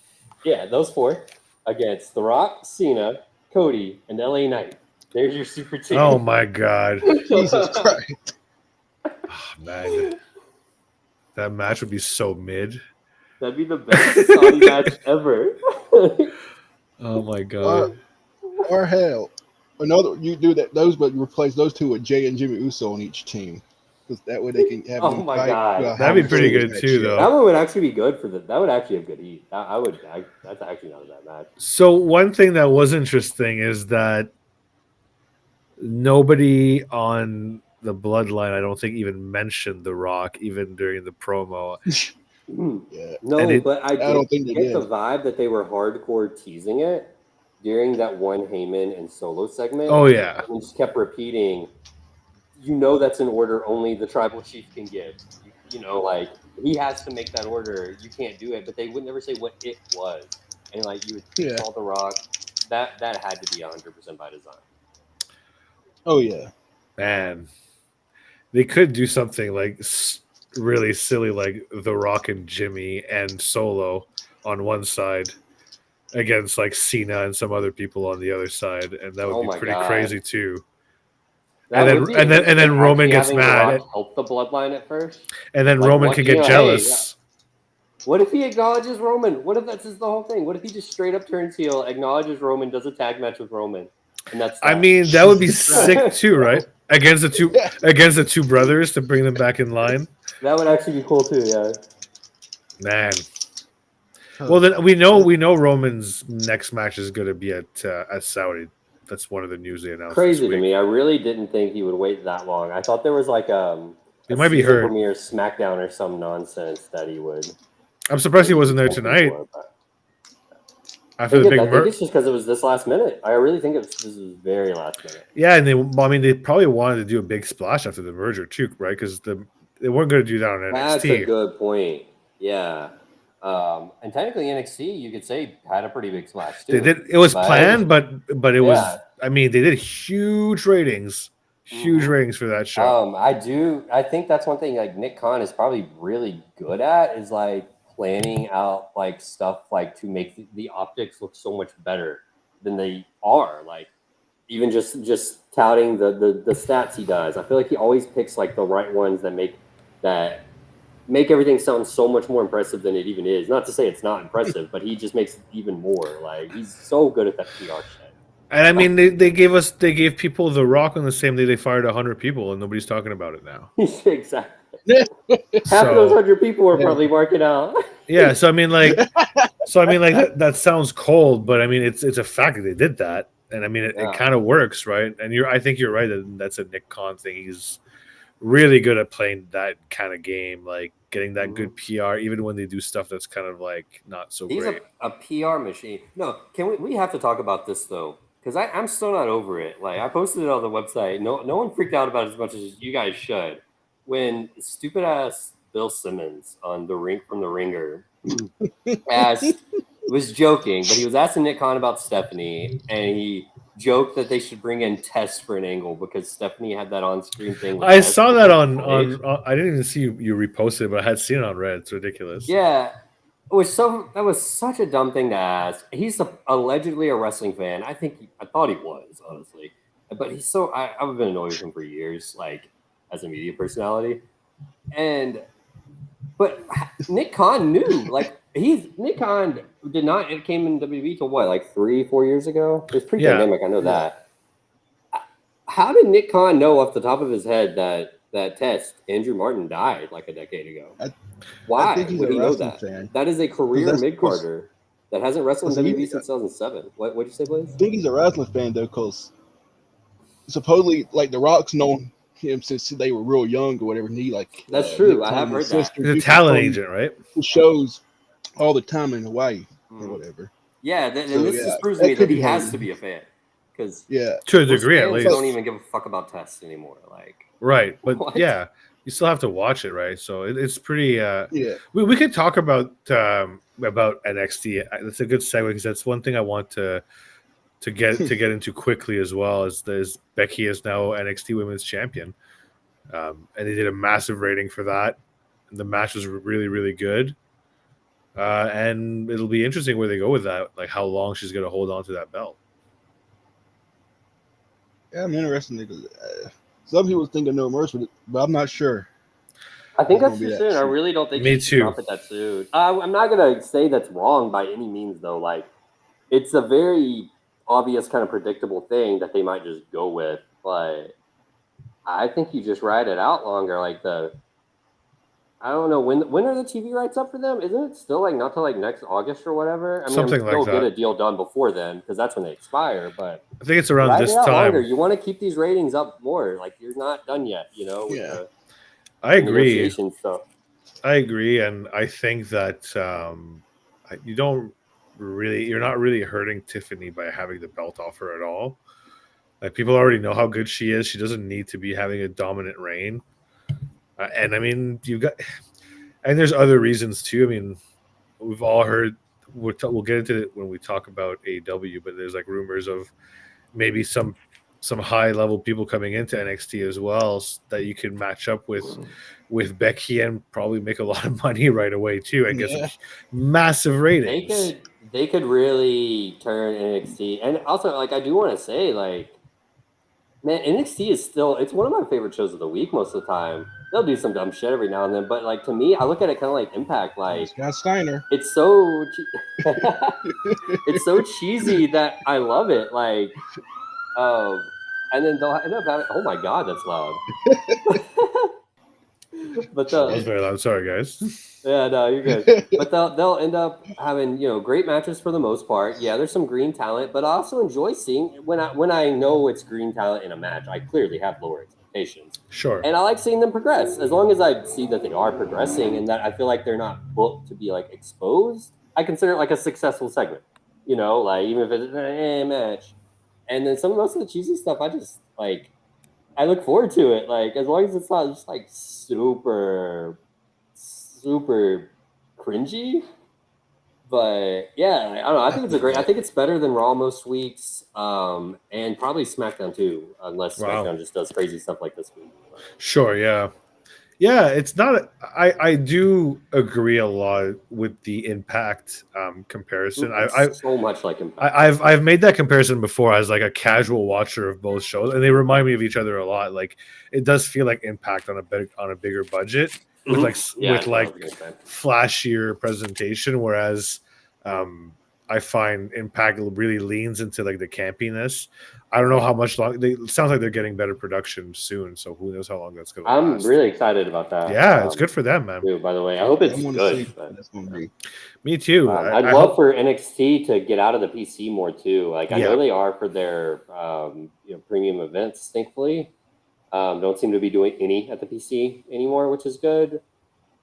Yeah, those 4 against The Rock, Cena, Cody, and LA Knight. There's your super team. Oh my god. Jesus Christ. Oh, man. That match would be so mid. That'd be the best Saudi match ever. Oh my god. Or hell, you do that but you replace those 2 with Jay and Jimmy Uso on each team. Because that way they can have them my fight. god. That'd be pretty good too, though. That one would actually be good for that would actually have good heat. That's actually not a bad match. So one thing that was interesting is that nobody on the Bloodline, I don't think, even mentioned The Rock, even during the promo. Yeah. No, but I don't think they get did. the vibe that they were hardcore teasing it during that one Heyman and Solo segment. Oh yeah. And just kept repeating, that's an order only the tribal chief can give. Like he has to make that order. You can't do it. But they would never say what it was. And like you would call The Rock. That had to be 100% by design. Oh yeah. Man, they could do something like really silly, like The Rock and Jimmy and Solo on one side against like Cena and some other people on the other side, and that would Oh be my pretty god, crazy too. that would be And interesting. then Roman Actually, gets having The mad, Rock help the Bloodline at first, and then like Roman what can get hey, yeah. jealous. What if he acknowledges Roman? What if that's just the whole thing? What if he just straight up turns heel, acknowledges Roman, does a tag match with Roman, and that's I that? mean, that would be Jesus Christ. sick too, right? Against the two brothers to bring them back in line. That would actually be cool too. Yeah. Man. Well, then we know Roman's next match is going to be at Saudi. That's one of the news they announced this Crazy to week. me. I really didn't think he would wait that long. I thought there was like He a might be season hurt. premiere SmackDown or some nonsense that he would. I'm surprised he wasn't there something tonight for, but after the big I think merger. it's just because it was this last minute. I really think this was very last minute. Yeah, and they probably wanted to do a big splash after the merger too, right? Because they weren't going to do that on NXT. That's a good point. Yeah. And technically NXT, you could say, had a pretty big splash too. They did. It was planned, but it was. Yeah. I mean, they did huge ratings for that show. I think that's one thing like Nick Khan is probably really good at is like planning out like stuff like to make the optics look so much better than they are. Like even just touting the stats he does. I feel like he always picks like the right ones that make everything sound so much more impressive than it even is. Not to say it's not impressive, but he just makes it even more. Like he's so good at that PR shit. And I mean, they gave people The Rock on the same day they fired 100 people, and nobody's talking about it now. Exactly. Half of those 100 people were probably marking out. Yeah, so I mean, like that sounds cold, but I mean, it's a fact that they did that, and I mean, it kind of works, right? And I think you're right that that's a Nick Khan thing. He's really good at playing that kind of game, like getting that good PR, even when they do stuff that's kind of like not so He's great. a PR machine. No, can we have to talk about this though? Because I'm still not over it. Like I posted it on the website. No one freaked out about it as much as you guys should. When stupid ass Bill Simmons on the ring from the Ringer was joking, but he was asking Nick Khan about Stephanie, and he joked that they should bring in Test for an angle because Stephanie had that on-screen thing. I saw that on I didn't even see you reposted it, but I had seen it on Reddit. It's ridiculous. Yeah. That was such a dumb thing to ask. He's allegedly a wrestling fan. I thought he was, honestly. But he's so I've been annoyed with him for years, like as a media personality. But Nick Khan knew, like Nick Khan did not. It came in WWE till what, like 3-4 years ago? It was pre-pandemic. I know that. How did Nick Khan know off the top of his head that Test Andrew Martin died like a decade ago? Why would he know that? Fan. That is a career mid-carder that hasn't wrestled in WWE since 2007. What did you say, Blaze? I think he's a wrestling fan though, because supposedly, like The Rock's known him since they were real young or whatever. And he like that's true. I have heard that. He's a talent agent, right? He shows all the time in Hawaii or whatever. Yeah, and this just proves to me that he has to be a fan. Because to a degree, at least, don't even give a fuck about Tests anymore. Like right, but you still have to watch it, right? So it's pretty. We could talk about NXT. That's a good segue because that's one thing I want to get into quickly as well. Is Becky is now NXT Women's Champion, and they did a massive rating for that. The match was really really good, and it'll be interesting where they go with that. Like how long she's going to hold on to that belt. Yeah, I'm interested because some people think of No Mercy, but I'm not sure. I think that's too soon. I really don't think she should drop it that soon. I'm not gonna say that's wrong by any means, though. Like, it's a very obvious, kind of predictable thing that they might just go with. But I think you just ride it out longer. Like I don't know when are the TV rights up for them? Isn't it still like not till like next August or whatever? I mean, something like that. Get a deal done before then because that's when they expire. But I think it's around this time. Longer. You want to keep these ratings up more. Like you're not done yet, you know. With I agree. Stuff. I agree, and I think that you're not really hurting Tiffany by having the belt off her at all. Like people already know how good she is. She doesn't need to be having a dominant reign. And I mean, and there's other reasons too. I mean, we've all heard. We'll get into it when we talk about AEW, but there's like rumors of maybe some some high level people coming into NXT as well that you can match up with Becky and probably make a lot of money right away too and get some Yeah. massive ratings. They could really turn NXT, and also like I do want to say like, man, NXT is still it's one of my favorite shows of the week most of the time. They'll do some dumb shit every now and then, but like to me, I look at it kind of like Impact. Like Scott Steiner. it's so it's so cheesy that I love it. Like, and then they'll end up having. Oh my god, that's loud. But That was very loud. Sorry, guys. yeah, no, you're good. But they'll end up having great matches for the most part. Yeah, there's some green talent, but I also enjoy seeing when I know it's green talent in a match. I clearly have lower expectations, Sure. and I like seeing them progress as long as I see that they are progressing and that I feel like they're not booked to be like exposed. I consider it like a successful segment. Like even if it's a match, and then most of the cheesy stuff, I just like. I look forward to it. Like as long as it's not just like super cringy. But yeah, I don't know. I think it's a great. I think it's better than Raw most weeks, and probably SmackDown too, unless Wow. SmackDown just does crazy stuff like this week. Sure, yeah. Yeah, it's not. I do agree a lot with the Impact comparison. It's so much like Impact. I've made that comparison before as like a casual watcher of both shows, and they remind me of each other a lot. Like it does feel like Impact on a bigger budget with flashier presentation, whereas I find Impact really leans into like the campiness. I don't know how much long. It sounds like they're getting better production soon, so who knows how long that's going to last. I'm really excited about that. Yeah, it's good for them, man. Too, by the way, I hope it's good. That's going to be. Me too. I'd love for NXT to get out of the PC more too. Like I know they are for their premium events. Thankfully, don't seem to be doing any at the PC anymore, which is good.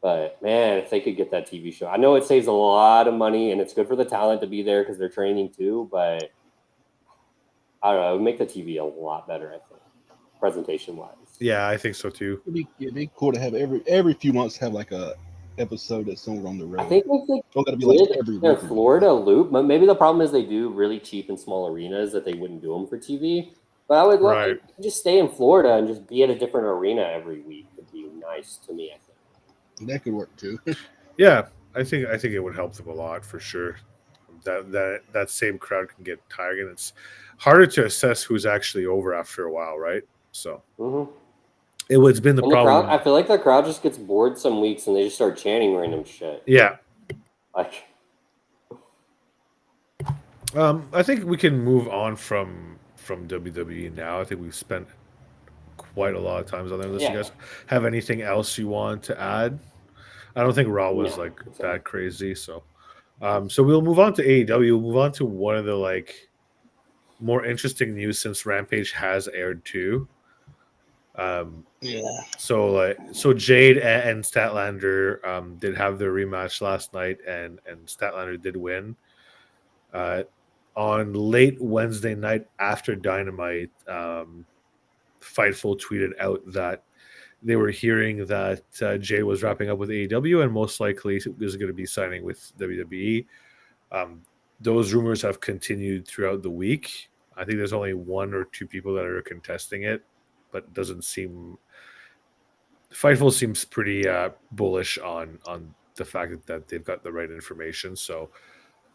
But man, if they could get that TV show, I know it saves a lot of money and it's good for the talent to be there because they're training too. But I don't know, it would make the TV a lot better, I think, presentation wise. Yeah, I think so too. It'd be cool to have every few months have like a episode that's somewhere on the road. I think if they gotta be like every their Florida loop, but maybe the problem is they do really cheap and small arenas that they wouldn't do them for TV. But I would love to just stay in Florida and just be at a different arena every week. Would be nice to me, I think. That could work too. Yeah, I think it would help them a lot for sure. That same crowd can get tired, and it's harder to assess who's actually over after a while, right? So it's been the problem. I feel like the crowd just gets bored some weeks and they just start chanting random shit. Yeah. Like. I think we can move on from WWE now. I think we've spent quite a lot of times on there. Unless you guys have anything else you want to add, I don't think Raw was that crazy. So we'll move on to AEW. We'll move on to one of the more interesting news since Rampage has aired too. So Jade and Statlander did have their rematch last night, and Statlander did win. On late Wednesday night after Dynamite, Fightful tweeted out that they were hearing that Jade was wrapping up with AEW and most likely was going to be signing with WWE. Those rumors have continued throughout the week. I think there's only one or two people that are contesting it, but it doesn't seem. Fightful seems pretty bullish on the fact that they've got the right information. So,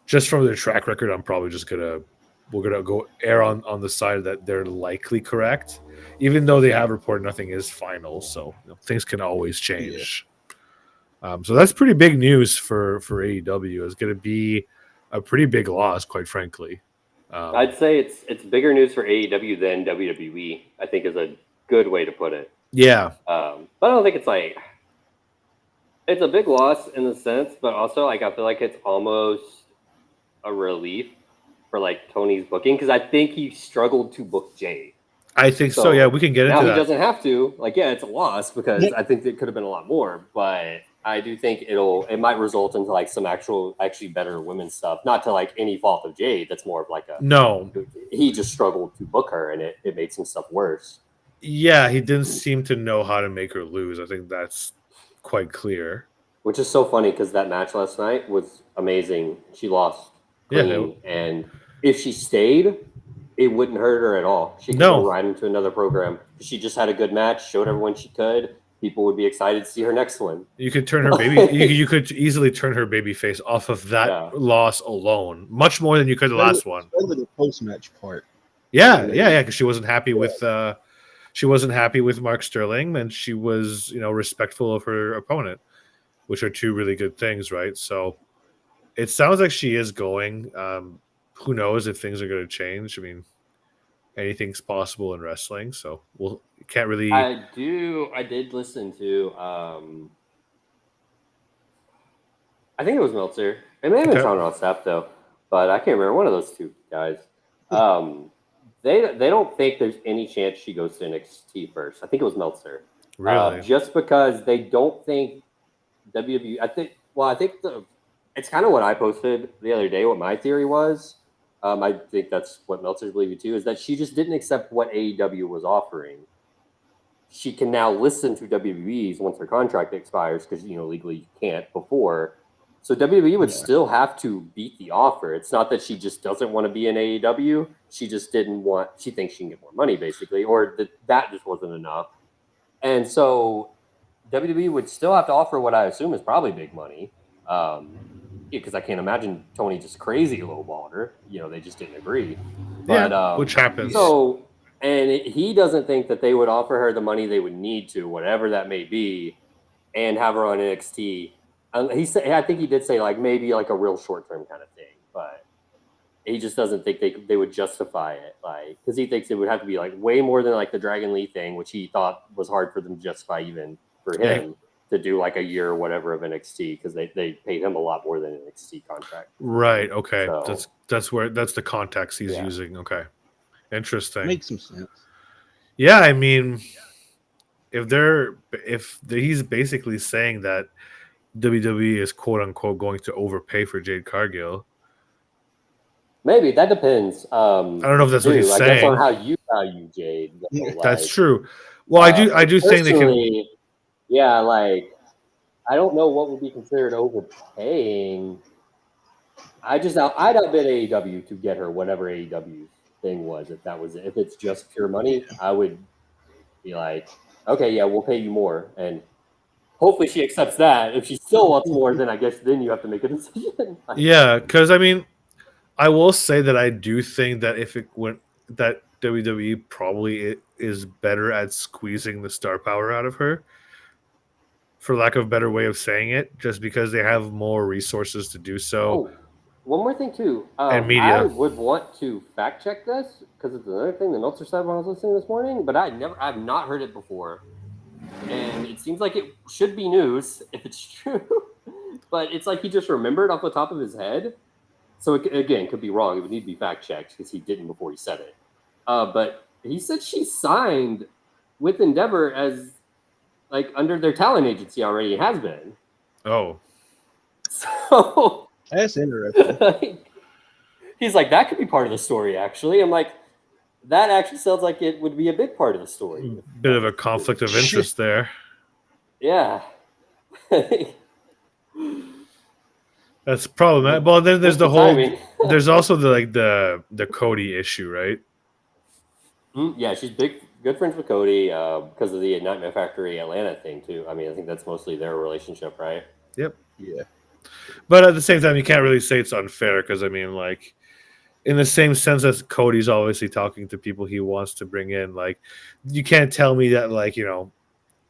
just from their track record, I'm probably just we're gonna go err on the side that they're likely correct, even though they have reported nothing is final. So things can always change. So that's pretty big news for AEW. It's going to be a pretty big loss, quite frankly. I'd say it's bigger news for AEW than WWE. I think is a good way to put it. Yeah. But I don't think it's a big loss in the sense, but also I feel like it's almost a relief for Tony's booking because I think he struggled to book Jade. I think so. Yeah, we can get into that. Now he doesn't have to. It's a loss because I think it could have been a lot more, but I do think it might result into some actually better women's stuff. Not to any fault of Jade. That's more of he just struggled to book her and it made some stuff worse. Yeah, he didn't seem to know how to make her lose. I think that's quite clear. Which is so funny because that match last night was amazing. She lost clean, and if she stayed, it wouldn't hurt her at all. She could No. go right into another program. She just had a good match, showed everyone she could. People would be excited to see her next one. You could turn her baby. You could easily turn her baby face off of that Yeah. loss alone, much more than you could the last one. Especially the post-match part. Yeah, because she wasn't happy with Mark Sterling, and she was respectful of her opponent, which are two really good things, right? So it sounds like she is going. Who knows if things are going to change? I mean, anything's possible in wrestling, so can't really. I did listen to. I think it was Meltzer. It may have been Okay. Sean Ross Sapp though, but I can't remember. One of those two guys. They don't think there's any chance she goes to NXT first. I think it was Meltzer. Really? Just because they don't think WWE. I think it's kind of what I posted the other day. What my theory was. I think that's what Meltzer's believing too. Is that she just didn't accept what AEW was offering. She can now listen to WWE's once her contract expires because legally you can't before. So WWE would still have to beat the offer. It's not that she just doesn't want to be in AEW. She just didn't want. She thinks she can get more money, basically, or that just wasn't enough. And so WWE would still have to offer what I assume is probably big money, because I can't imagine Tony just crazy lowballed her. They just didn't agree. But, which happens. So, he doesn't think that they would offer her the money they would need to, whatever that may be, and have her on NXT. He said, I think he did say maybe a real short term kind of thing, but he just doesn't think they would justify it, because he thinks it would have to be way more than the Dragon Lee thing, which he thought was hard for them to justify even for him to do a year or whatever of NXT, because they paid him a lot more than an NXT contract. Right. Okay. So, that's the context he's using. Okay. Interesting. Makes some sense. Yeah, I mean, if he's basically saying that WWE is quote unquote going to overpay for Jade Cargill. Maybe that depends. I don't know if that's what he's saying. I guess on how you value Jade. That's true. Well, I do think they can. Yeah, I don't know what would be considered overpaying. I'd outbid AEW to get her whatever AEW thing was. If it's just pure money, I would be okay, yeah, we'll pay you more, and hopefully she accepts that. If she still wants more, then I guess then you have to make a decision. Yeah, because I mean, I will say that I do think that that WWE probably is better at squeezing the star power out of her, for lack of a better way of saying it, just because they have more resources to do so. Oh, one more thing too, and media. I would want to fact check this because it's another thing that Meltzer said when I was listening this morning, but I've not heard it before, and it seems like it should be news if it's true, but it's he just remembered off the top of his head. So it could be wrong. It would need to be fact checked because he didn't before he said it. But he said she signed with Endeavor as under their talent agency already. It has been. Oh. So that's interesting. He's that could be part of the story. Actually, I'm that actually sounds like it would be a big part of the story. Bit of a conflict of interest there. Yeah. That's problematic. Well, then there's there's also the Cody issue, right? Yeah, she's good friends with Cody because of the Nightmare Factory Atlanta thing too. I mean, I think that's mostly their relationship, right? Yep. Yeah. But at the same time, you can't really say it's unfair because I mean, in the same sense as Cody's obviously talking to people he wants to bring in, you can't tell me that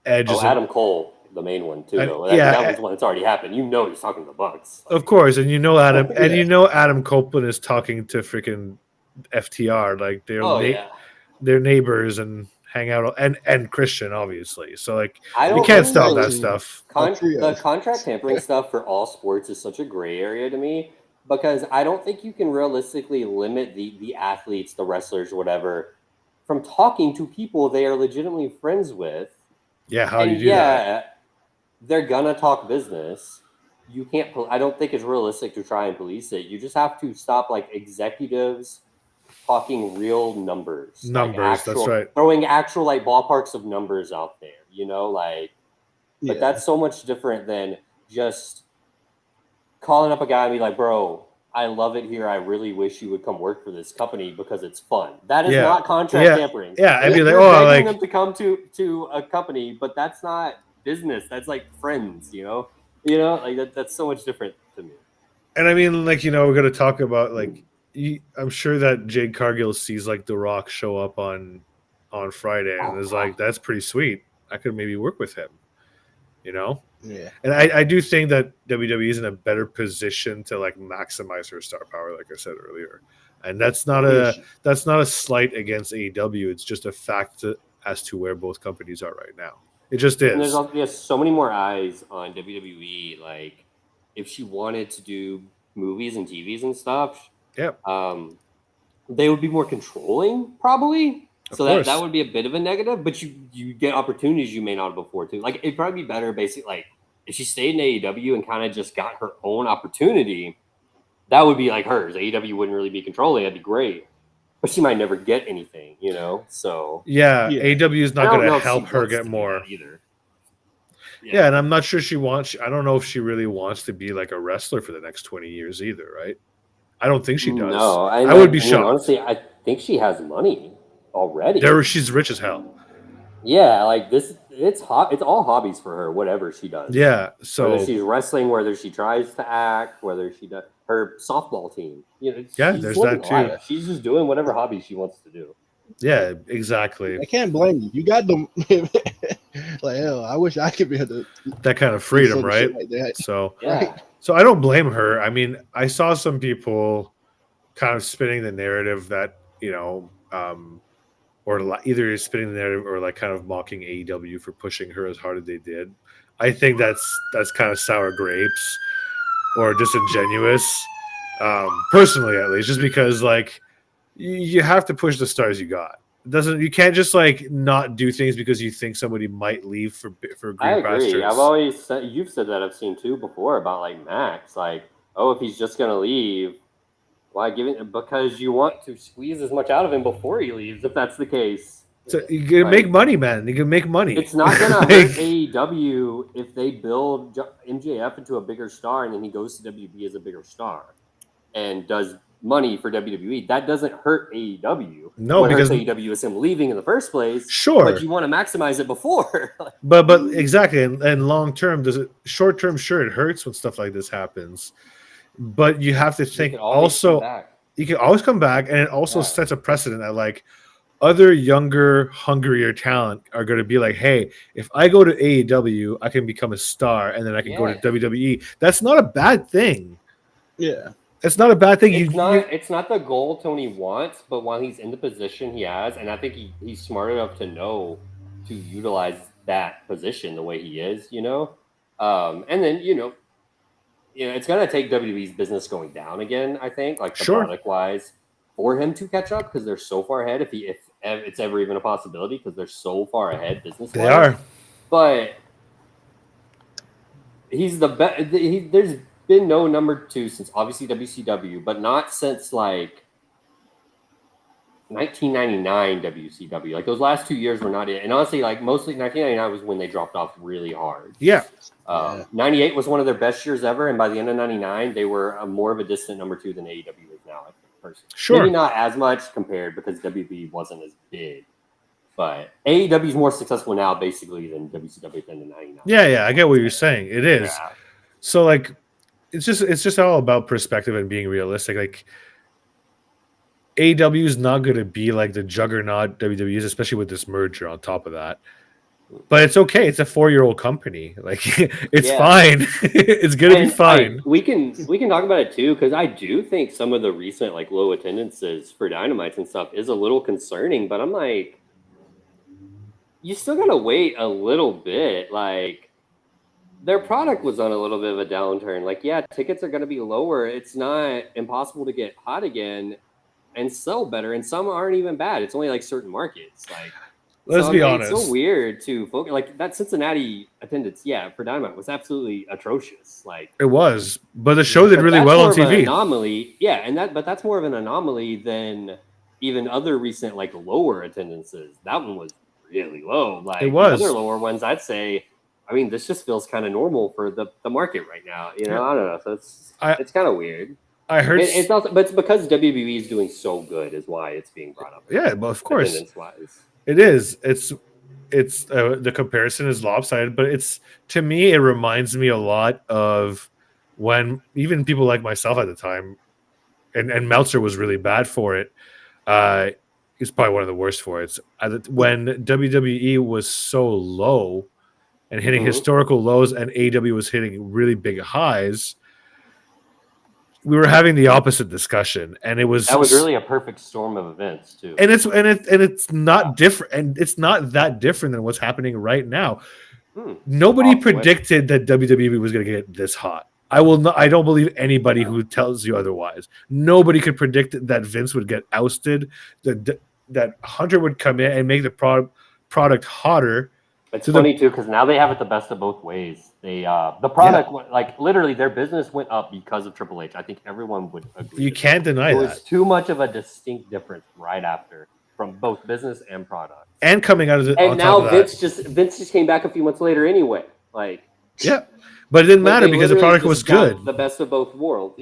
Edge. Oh, Adam Cole. The main one too, though. That one's one that's already happened. He's talking to the Bucks. Of course, and Adam, and Adam Copeland is talking to freaking FTR. They're neighbors and hang out, and Christian obviously. So you can't stop that stuff. The contract tampering stuff for all sports is such a gray area to me because I don't think you can realistically limit the athletes, the wrestlers, whatever, from talking to people they are legitimately friends with. Yeah, how do you do that? They're gonna talk business. You can't. I don't think it's realistic to try and police it. You just have to stop executives talking real numbers. That's right. Throwing actual ballparks of numbers out there. But that's so much different than just calling up a guy and be bro, I love it here. I really wish you would come work for this company because it's fun. That is Yeah. not contract tampering. Yeah, I'd be like, You're oh, begging like, them to come to a company, but that's not business. That's like friends, like that's so much different to me. and I mean, like, we're gonna talk about like, I'm sure that Jade Cargill sees like The Rock show up on Friday and is like, that's pretty sweet. I could maybe work with him, you know. Yeah. And I do think that WWE is in a better position to like maximize her star power, like I said earlier. And that's not a slight against AEW. It's just a fact as to where both companies are right now. It just And there's is. also so many more eyes on WWE. Like, if she wanted to do movies and TVs and stuff, Yeah, they would be more controlling, probably. of So that course. would be a bit of a negative, but you get opportunities you may not have before too. Like, it'd probably be better, basically, like if she stayed in AEW and kind of just got her own opportunity, that would be like hers. AEW wouldn't really be controlling. That'd be great, but she might never get anything, So Yeah, Yeah. AEW is I not don't going to know if she help her wants get to do more. that either. Yeah, and I'm not sure she wants. I don't know if she really wants to be like a wrestler for the next 20 years either, right? I don't think she does. No, I would be shocked. Honestly, I think she has money already. She's rich as hell. Yeah, like this, it's all hobbies for her. Whatever she does. Yeah, Whether so she's wrestling, whether she tries to act, whether she does her softball team. yeah, she's there's living that life. too. She's just doing whatever hobby she wants to do. Yeah, exactly. I can't blame you. You got them. Like, hell, I wish I could be able to That kind of do freedom, some right? shit like that. So, Yeah, so I don't blame her. I mean, I saw some people kind of spinning the narrative that or either spinning the narrative or like kind of mocking AEW for pushing her as hard as they did. I think that's kind of sour grapes or disingenuous, personally at least, just because like you have to push the stars you got. You can't just like not do things because you think somebody might leave for I green agree. pastures. I've always said, you've said that, I've seen too before about like Max. Like, oh, if he's just gonna leave, why give it? Because you want to squeeze as much out of him before he leaves. If that's the case, So you can Like, make money, man. You can make money. it's not gonna Like, hurt AEW if they build MJF into a bigger star and then he goes to WB as a bigger star and does money for WWE. That doesn't hurt AEW. No, What hurts because AEW is him leaving in the first place. sure, But you want to maximize it before. but exactly, and long term, does it? Short term, sure, it hurts when stuff like this happens, but you have to think also. You can always come back, and it also sets a precedent that like other younger, hungrier talent are going to be like, hey, if I go to AEW, I can become a star, and then I can go to WWE. That's not a bad thing. Yeah. It's not a bad thing. It's not the goal Tony wants, but while he's in the position he has, and I think he's smart enough to know to utilize that position the way he is, and then it's gonna take WWE's business going down again. I think, like the product wise, for him to catch up because they're so far ahead. If it's ever even a possibility, because they're so far ahead business wise. They are, but he's the best. There's been no number 2 since obviously WCW, but not since like 1999 WCW. Like those last 2 years were not it. And honestly, like mostly 1999 was when they dropped off really hard. Yeah. 98 was one of their best years ever, and by the end of 99, they were more of a distant number 2 than AEW is now, I think, personally. Sure. Maybe not as much compared because WB wasn't as big. But AEW is more successful now, basically, than WCW at the end of 99. Yeah, I get what you're saying. It is. Yeah. So, like, it's just all about perspective and being realistic. Like, AEW is not going to be like the juggernaut WWE is, especially with this merger on top of that. But it's okay. It's a 4-year-old company. Like, it's fine. It's going to be fine. We can talk about it too, because I do think some of the recent like low attendances for Dynamites and stuff is a little concerning. But I'm like, you still gotta wait a little bit. Like, their product was on a little bit of a downturn. Like, yeah, tickets are gonna be lower. It's not impossible to get hot again and sell better. And some aren't even bad. It's only like certain markets. Like, let's be honest. It's so weird to focus. Like that Cincinnati attendance, for Dynamite was absolutely atrocious. Like it was, but the show did really well on TV. Anomaly, but that's more of an anomaly than even other recent like lower attendances. That one was really low. Like it was. The other lower ones, I'd say. I mean, this just feels kind of normal for the market right now. I don't know. So it's kind of weird. I heard. It's also, but it's because WWE is doing so good, is why it's being brought up. Yeah, well, of course Attendance wise, it is. It's the comparison is lopsided, but it's to me it reminds me a lot of when even people like myself at the time, and Meltzer was really bad for it. He's probably one of the worst for it. When WWE was so low and hitting historical lows, and AEW was hitting really big highs, we were having the opposite discussion, and it was that was really a perfect storm of events too. and it's not different, and it's not that different than what's happening right now. Nobody predicted that WWE was going to get this hot. I don't believe anybody who tells you otherwise. Nobody could predict that Vince would get ousted, that Hunter would come in and make the product hotter. It's funny too, because now they have it the best of both ways. They the product like literally their business went up because of Triple H. I think everyone would agree. You can't deny that. There was too much of a distinct difference right after from both business and product. And coming out of it, and now Vince just came back a few months later anyway. Like but it didn't matter because the product was good. The best of both worlds,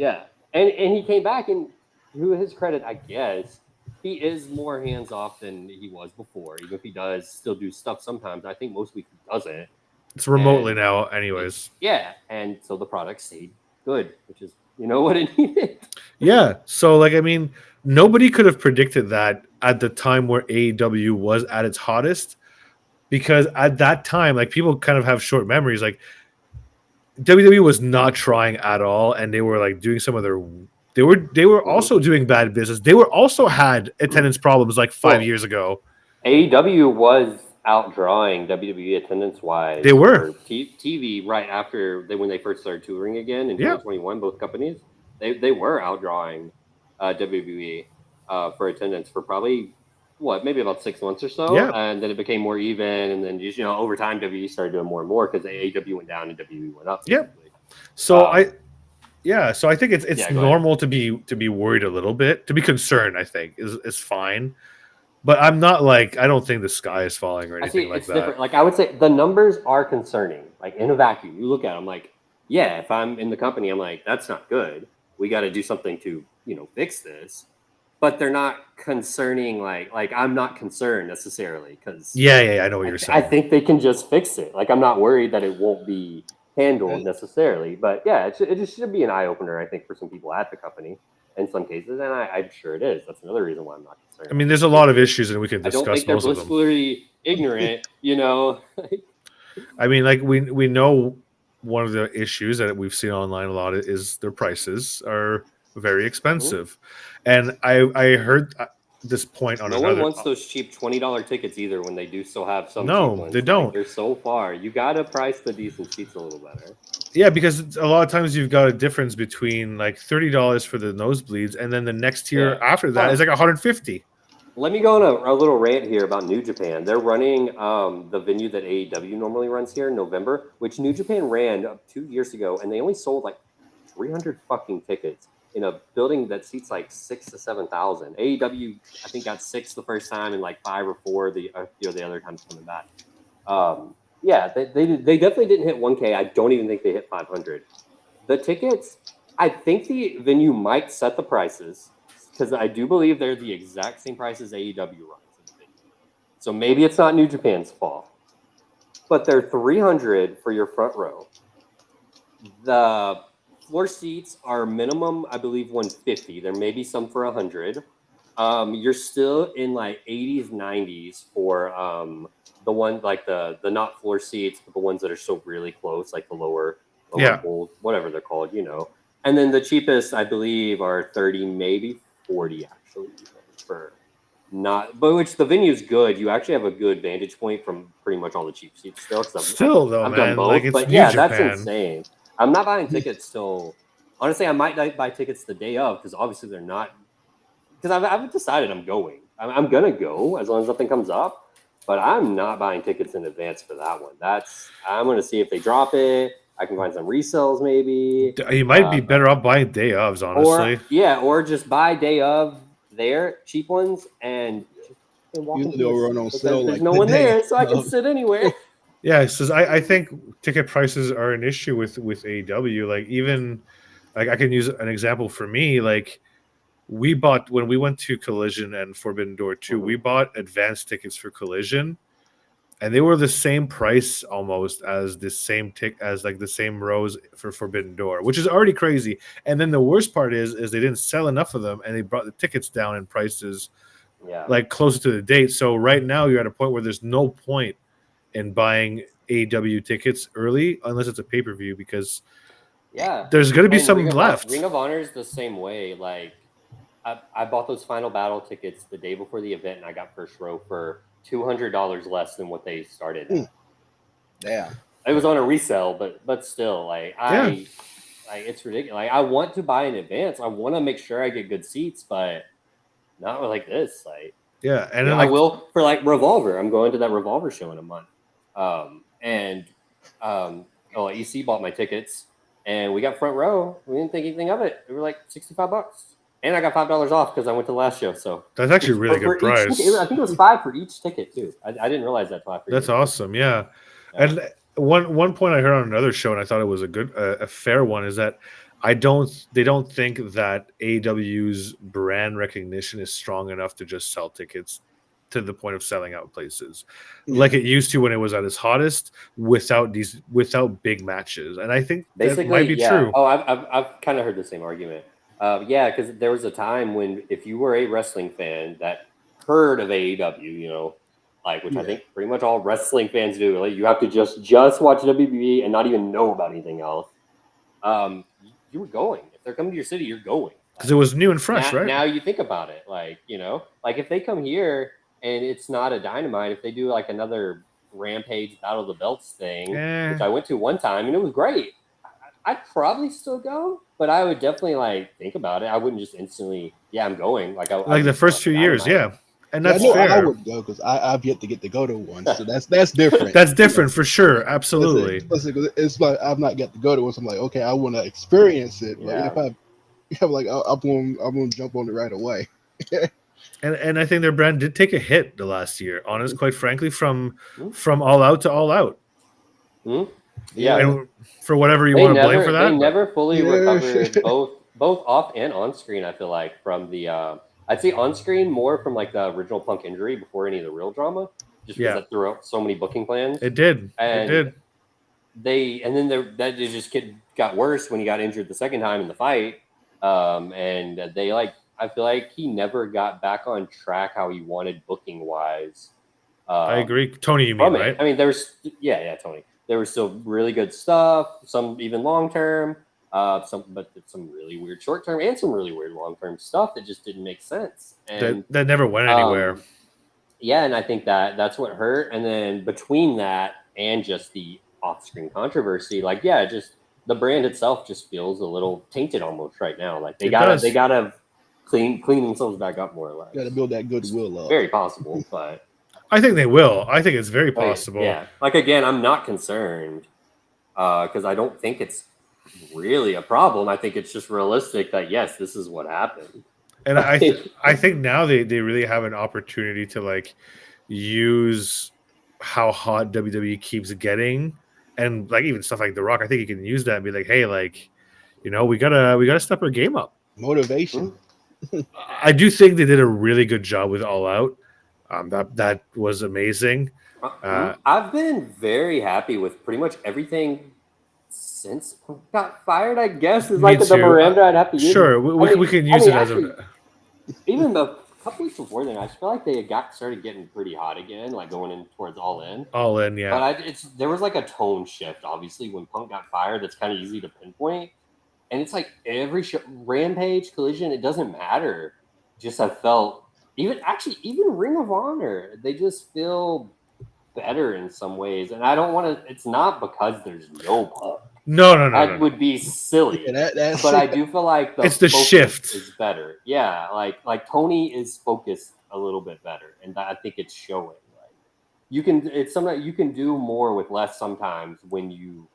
and he came back, and to his credit, I guess. He is more hands off than he was before. Even if he does still do stuff sometimes, I think most weeks he doesn't. It's remotely now, anyways. Yeah, and so the product stayed good, which is what it needed. Yeah, so like I mean, nobody could have predicted that at the time where AEW was at its hottest, because at that time, like people kind of have short memories. Like WWE was not trying at all, and they were like doing some of their. They were also doing bad business. They were also had attendance problems like 5 years ago. AEW was outdrawing WWE attendance wise. They were TV right after when they first started touring again in 2021. Both companies they were outdrawing WWE for attendance for probably maybe about 6 months or so. And then it became more even, and then just over time WWE started doing more and more because AEW went down and WWE went up. So so I think it's normal to be worried a little bit, to be concerned. I think is fine, but I'm not like I don't think the sky is falling or anything like that. Different. Like I would say the numbers are concerning. Like in a vacuum, you look at them like, if I'm in the company, I'm like, that's not good. We got to do something to fix this. But they're not concerning. Like I'm not concerned necessarily because I know what you're saying. I think they can just fix it. Like I'm not worried that it won't be handled necessarily, but it just should be an eye opener, I think, for some people at the company in some cases, and I'm sure it is. That's another reason why I'm not concerned. I mean, there's a lot of issues, and we can discuss most of them. I don't think they're blissfully ignorant, I mean, like we know one of the issues that we've seen online a lot is their prices are very expensive, and I heard this point on no one wants those cheap $20 tickets either when they do still have some. No, they don't. They're so far. You gotta price the decent seats a little better. Yeah, because a lot of times you've got a difference between like $30 for the nosebleeds, and then the next tier after that is like $150. Let me go on a little rant here about New Japan. They're running the venue that AEW normally runs here in November, which New Japan ran 2 years ago, and they only sold like 300 fucking tickets in a building that seats like 6,000 to 7,000. AEW, I think, got 6 the first time and like 5 or 4 the other times coming back. They definitely didn't hit 1K. I don't even think they hit 500. The tickets, I think the venue might set the prices because I do believe they're the exact same prices AEW runs. So maybe it's not New Japan's fault, but they're 300 for your front row. The floor seats are minimum, I believe, 150. There may be some for 100. You're still in like 80s, 90s for the one like the not floor seats, but the ones that are still really close, like the lower bowls, whatever they're called, And then the cheapest, I believe, are 30, maybe 40 actually for not. But which the venue's good. You actually have a good vantage point from pretty much all the cheap seats still. I've done both, like it's but that's insane. I'm not buying tickets till. Honestly, I might buy tickets the day of because obviously they're not. Because I've decided I'm going. I'm gonna go as long as nothing comes up. But I'm not buying tickets in advance for that one. I'm gonna see if they drop it. I can find some resells maybe. You might be better off buying day ofs, honestly. Or just buy day of their cheap ones and walk in. They'll run on sale. There's no one there, so I can sit anywhere. Yeah, so I think ticket prices are an issue with AEW. Like even Like I can use an example for me. Like we bought when we went to Collision and Forbidden Door 2, we bought advanced tickets for Collision, and they were the same price almost as the same as like the same rows for Forbidden Door, which is already crazy. And then the worst part is they didn't sell enough of them, and they brought the tickets down in prices, like closer to the date. So right now you're at a point where there's no point in buying AEW tickets early unless it's a pay-per-view, because there's going to be some left. Ring of Honor is the same way. Like I bought those Final Battle tickets the day before the event, and I got first row for $200 less than what they started at. Damn. It was on a resale, but still, like it's ridiculous. Like I want to buy in advance. I want to make sure I get good seats, but not like this. Like and I will for like Revolver. I'm going to that Revolver show in a month. EC bought my tickets, and we got front row. We didn't think anything of it. They were like $65. And I got $5 off because I went to the last show. So that's actually a really good price. I think it was $5 for each ticket too. I didn't realize that. That's awesome. Yeah. And one point I heard on another show, and I thought it was a fair one, is that they don't think that AEW's brand recognition is strong enough to just sell tickets to the point of selling out places like it used to when it was at its hottest without big matches. And I think that might be true. Oh, I've kind of heard the same argument. Because there was a time when if you were a wrestling fan that heard of AEW, which I think pretty much all wrestling fans do, like you have to just watch WWE and not even know about anything else. You were going. If they're coming to your city, you're going. Because it was new and fresh, right? Now you think about it, like if they come here and it's not a Dynamite, if they do like another Rampage Battle of the Belts thing, which I went to one time and it was great, I'd probably still go, but I would definitely think about it. I wouldn't just instantly, I'm going. Like the first few years, and that's fair. I wouldn't go because I've yet to get to go to one, so that's different. That's different for sure, absolutely. It's like I've not got to go to one, so I'm like, okay, I want to experience it. But if I'm like, I'm going to jump on it right away. And I think their brand did take a hit the last year. Honest, quite frankly, from All Out to All Out. Mm-hmm. And for whatever you want to blame for that, they never fully recovered both off and on screen. I feel like from the I'd say on screen more from like the original Punk injury before any of the real drama, just because that threw out so many booking plans. It did. Then that just got worse when he got injured the second time in the fight. And they I feel like he never got back on track how he wanted booking wise. I agree, Tony. You mean right? I mean, there's Tony. There was still really good stuff, some even long term, some really weird short term, and some really weird long term stuff that just didn't make sense. And that never went anywhere. And I think that's what hurt. And then between that and just the off screen controversy, just the brand itself just feels a little tainted almost right now. Like they gotta clean themselves back up more or less. Got to build that goodwill up. Very possible, but. I think they will. I think it's very possible. Yeah. Again, I'm not concerned because I don't think it's really a problem. I think it's just realistic that, yes, this is what happened. And I think now they really have an opportunity to use how hot WWE keeps getting, and even stuff like The Rock. I think you can use that and be like, hey, we gotta step our game up. Motivation. I do think they did a really good job with All Out. That was amazing. I've been very happy with pretty much everyking since Punk got fired. I guess is the parameter I'd have to use. Sure, we can use it as a. Even the couple weeks before then, I just feel like they started getting pretty hot again, going in towards All In. All In, yeah. But there was a tone shift, obviously, when Punk got fired. That's kind of easy to pinpoint, and it's every show, Rampage, Collision, it doesn't matter. Just I felt. Even Ring of Honor, they just feel better in some ways. And I don't want to, it's not because there's no Punk. No. That would be silly. But I do feel like it's the shift is better. Yeah. Like Tony is focused a little bit better. And I think it's showing. It's something you can do more with less sometimes when you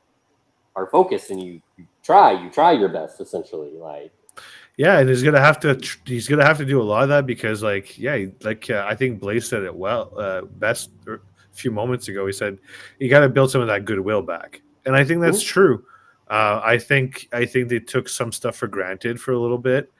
are focused and you try your best, essentially. Yeah, and he's gonna have to do a lot of that because, I think Blaze said it best a few moments ago. He said you got to build some of that goodwill back, and I think that's true. I think they took some stuff for granted for a little bit.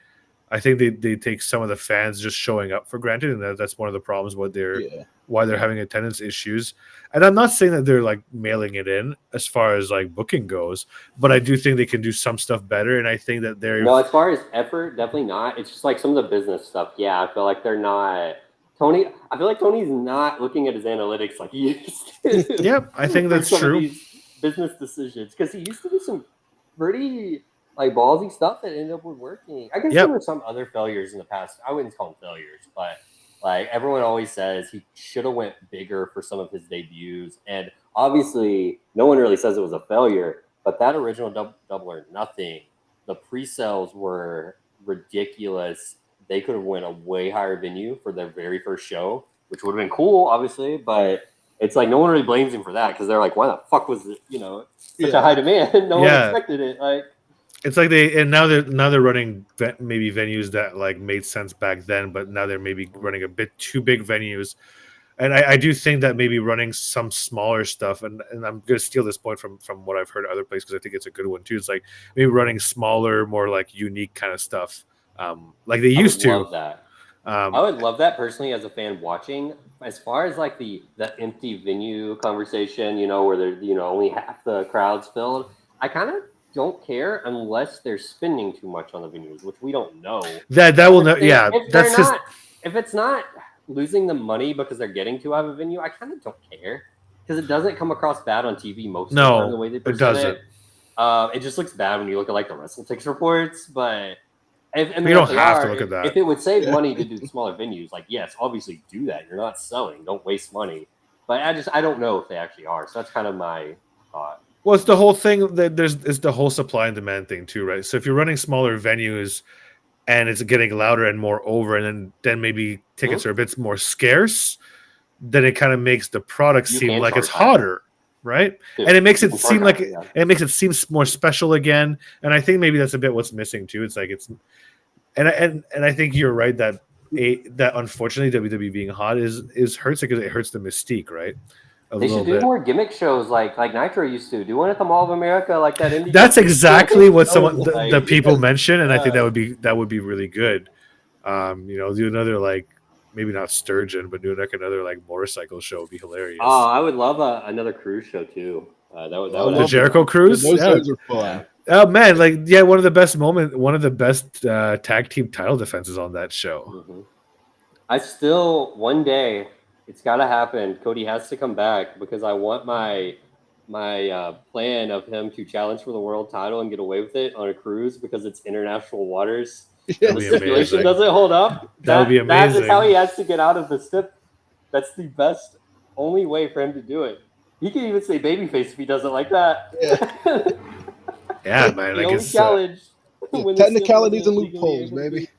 I think they take some of the fans just showing up for granted, and that's one of the problems Yeah. why they're having attendance issues. And I'm not saying that they're like mailing it in as far as like booking goes, but I do think they can do some stuff better. And I think that they're No, as far as effort, definitely not. It's just like some of the business stuff. Yeah, I feel like they're not. Tony, I feel like Tony's not looking at his analytics like he used to yep, I think for that's some of true. these business decisions because he used to do some pretty like ballsy stuff that ended up with working. I guess there Yep. were some other failures in the past. I wouldn't call them failures, but like everyone always says, he should have went bigger for some of his debuts, and obviously, no one really says it was a failure. But that original Double or Nothing, the pre-sales were ridiculous. They could have went a way higher venue for their very first show, which would have been cool, obviously. But it's like no one really blames him for that because they're like, why the fuck was it, such a high demand? No one Yeah. expected it. Like It's like now they're running maybe venues that like made sense back then, but now they're maybe running a bit too big venues. And I do think that maybe running some smaller stuff, and I'm going to steal this point from what I've heard other places because I think it's a good one too. It's like maybe running smaller, more like unique kind of stuff, like they used to. Love that. I would love that personally as a fan watching. As far as like the empty venue conversation, where they're only half the crowd's filled. I kind of don't care unless they're spending too much on the venues, which we don't know. That will know. Yeah, If it's not losing the money because they're getting too out of a venue, I kind of don't care because it doesn't come across bad on TV most of the time the way they present it. It just looks bad when you look at like the WrestleTix reports, but you don't have to look at that. If it would save money to do smaller venues, like yes, obviously do that. You're not selling, don't waste money. But I don't know if they actually are. So that's kind of my thought. Well, it's the whole thing that it's the whole supply and demand thing too, right? So if you're running smaller venues and it's getting louder and more over, and then maybe tickets are a bit more scarce, then it kind of makes the product seem like it's hotter, right? And it makes it seem like it makes it seem more special again. And I think maybe that's a bit what's missing too. It's like and I think you're right that unfortunately WWE being hot is hurts it because it hurts the mystique, right? They should do more gimmick shows like Nitro used to. Do one at the Mall of America, like that indie. That's exactly what the people mention, and I think that would be really good. Do another like maybe not Sturgeon, but do like another like motorcycle show would be hilarious. Oh, I would love another cruise show too. That would the Jericho cruise. Those shows are fun. Oh man, one of the best tag team title defenses on that show. Mm-hmm. I still one day. It's got to happen. Cody has to come back because I want my plan of him to challenge for the world title and get away with it on a cruise because it's international waters. The stipulation doesn't hold up. That would be amazing. That is how he has to get out of the stip. That's the best, only way for him to do it. He can even say babyface if he doesn't like that. Yeah, man. The only challenge. Technicalities and loopholes, baby.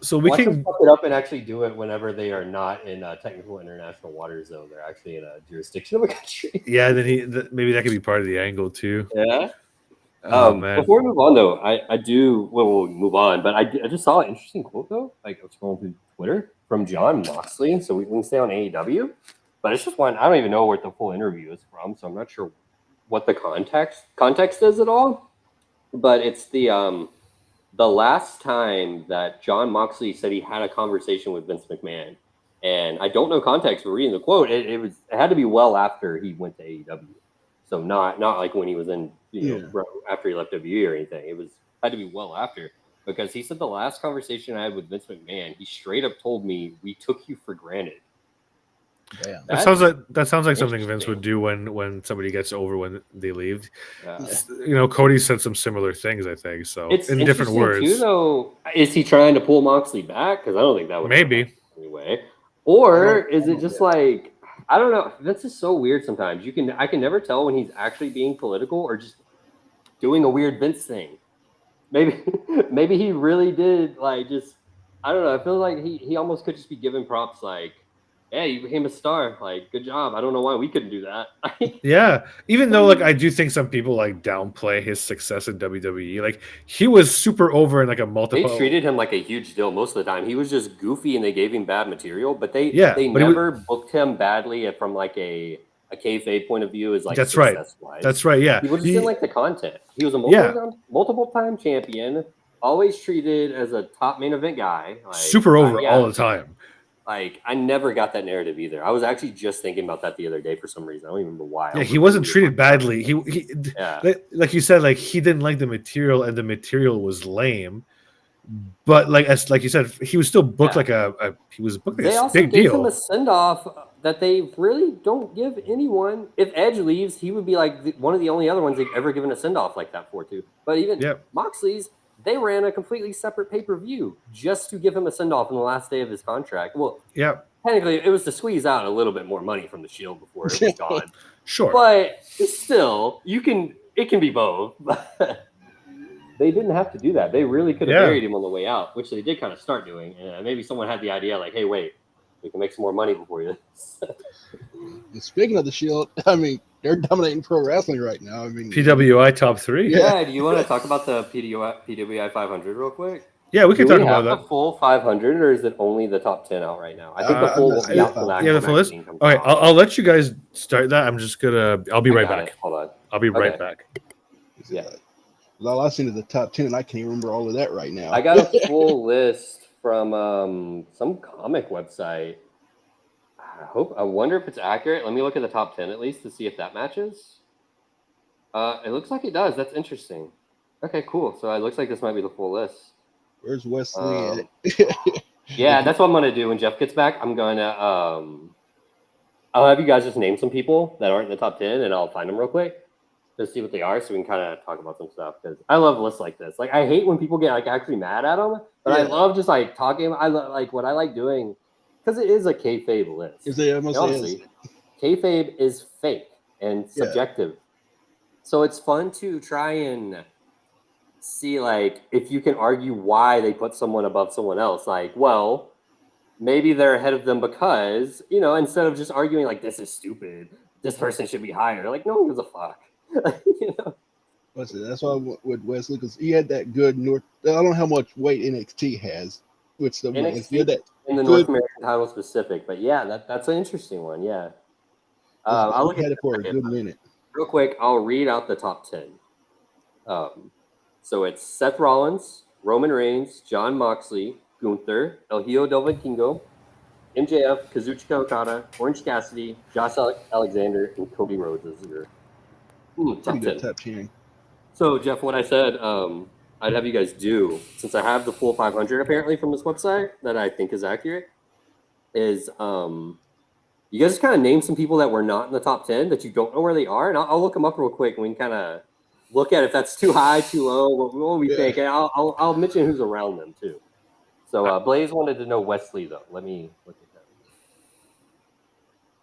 So we can fuck it up and actually do it whenever they are not in technical international waters, though. They're actually in a jurisdiction of a country. Yeah, then maybe that could be part of the angle too. Yeah. Before we move on, though, we'll move on, but I just saw an interesting quote, though. Like, I was scrolling through Twitter from Jon Moxley, so we can stay on AEW. But it's just one, I don't even know where the full interview is from, so I'm not sure what the context is at all. But it's the last time that Jon Moxley said he had a conversation with Vince McMahon. And I don't know context for reading the quote. It had to be well after he went to AEW. So not like when he was in, after he left WWE or anything. It had to be well after, because he said the last conversation I had with Vince McMahon, he straight up told me we took you for granted. Damn. That sounds like something Vince would do when somebody gets over when they leave. Cody said some similar things, I think. So it's in different words. Too, though, is he trying to pull Moxley back? Because I don't think that would maybe anyway. Or is it just like, I don't know. Vince is so weird sometimes. I can never tell when he's actually being political or just doing a weird Vince thing. Maybe he really did I don't know. I feel like he almost could just be giving props like, yeah, you became a star. Like, good job. I don't know why we couldn't do that. Yeah. Even though, I do think some people, downplay his success in WWE. Like, he was super over in, a multiple... They treated him like a huge deal most of the time. He was just goofy and they gave him bad material, but they never booked him badly from, a a kayfabe point of view is like That's right. success-wise. That's right. Yeah. People just didn't like the content. He was a multiple-time champion, always treated as a top main event guy. Like, super over all the time. Like, I never got that narrative either. I was actually just thinking about that the other day for some reason. I don't even remember why. Yeah, he wasn't treated badly. He like you said, like he didn't like the material, and the material was lame. But like you said, he was still booked like he was booked like they a also big gave deal. him a send off that they really don't give anyone. If Edge leaves, he would be like one of the only other ones they've ever given a send off like that for too. But even Moxley's, they ran a completely separate pay-per-view just to give him a send off on the last day of his contract. Well, technically it was to squeeze out a little bit more money from the Shield before it was gone. Sure, but still, it can be both. They didn't have to do that. They really could have buried him on the way out, which they did kind of start doing. And maybe someone had the idea like, hey, wait, we can make some more money before you. Speaking of the Shield, I mean, they're dominating pro wrestling right now. I mean, PWI top 3. Yeah, do you want to talk about the PWI 500 real quick? Yeah, we can talk about that. The full 500, or is it only the top 10 out right now? I think the full will be out for that. Yeah, the full list. Okay, I'll let you guys start that. I'll be right back. Hold on. I'll be right back. Yeah. All I've seen is the top 10, and I can't even remember all of that right now. I got a full list from some comic website. I wonder if it's accurate. Let me look at the top 10 at least to see if that matches. It looks like it does. That's interesting. Okay, cool. So it looks like this might be the full list. Where's Wesley at? Yeah, that's what I'm gonna do when Jeff gets back. I'm gonna I'll have you guys just name some people that aren't in the top 10, and I'll find them real quick to see what they are, so we can kind of talk about some stuff. Because I love lists like this. Like, I hate when people get like actually mad at them, but I love just like talking. I like what I like doing because it is a kayfabe list. Honestly, kayfabe is fake and subjective, so it's fun to try and see like if you can argue why they put someone above someone else. Like, well, maybe they're ahead of them because, instead of just arguing like this is stupid, this person should be higher. Like, no one gives a fuck. That's why I went with Wesley, because he had that good North. I don't know how much weight NXT has, which the NXT in the North American title specific, but that's an interesting one. Yeah, I'll look at it for a good minute. Real quick, I'll read out the top 10. So it's Seth Rollins, Roman Reigns, Jon Moxley, Gunther, El Hijo del Vikingo, MJF, Kazuchika Okada, Orange Cassidy, Josh Alexander, and Cody Rhodes is your top 10. So, Jeff, what I said I'd have you guys do, since I have the full 500 apparently from this website that I think is accurate, is you guys just kind of name some people that were not in the top 10 that you don't know where they are, and I'll look them up real quick, and we can kind of look at if that's too high, too low, what we think, and I'll mention who's around them too. So Blaze wanted to know Wesley, though. Let me look at that.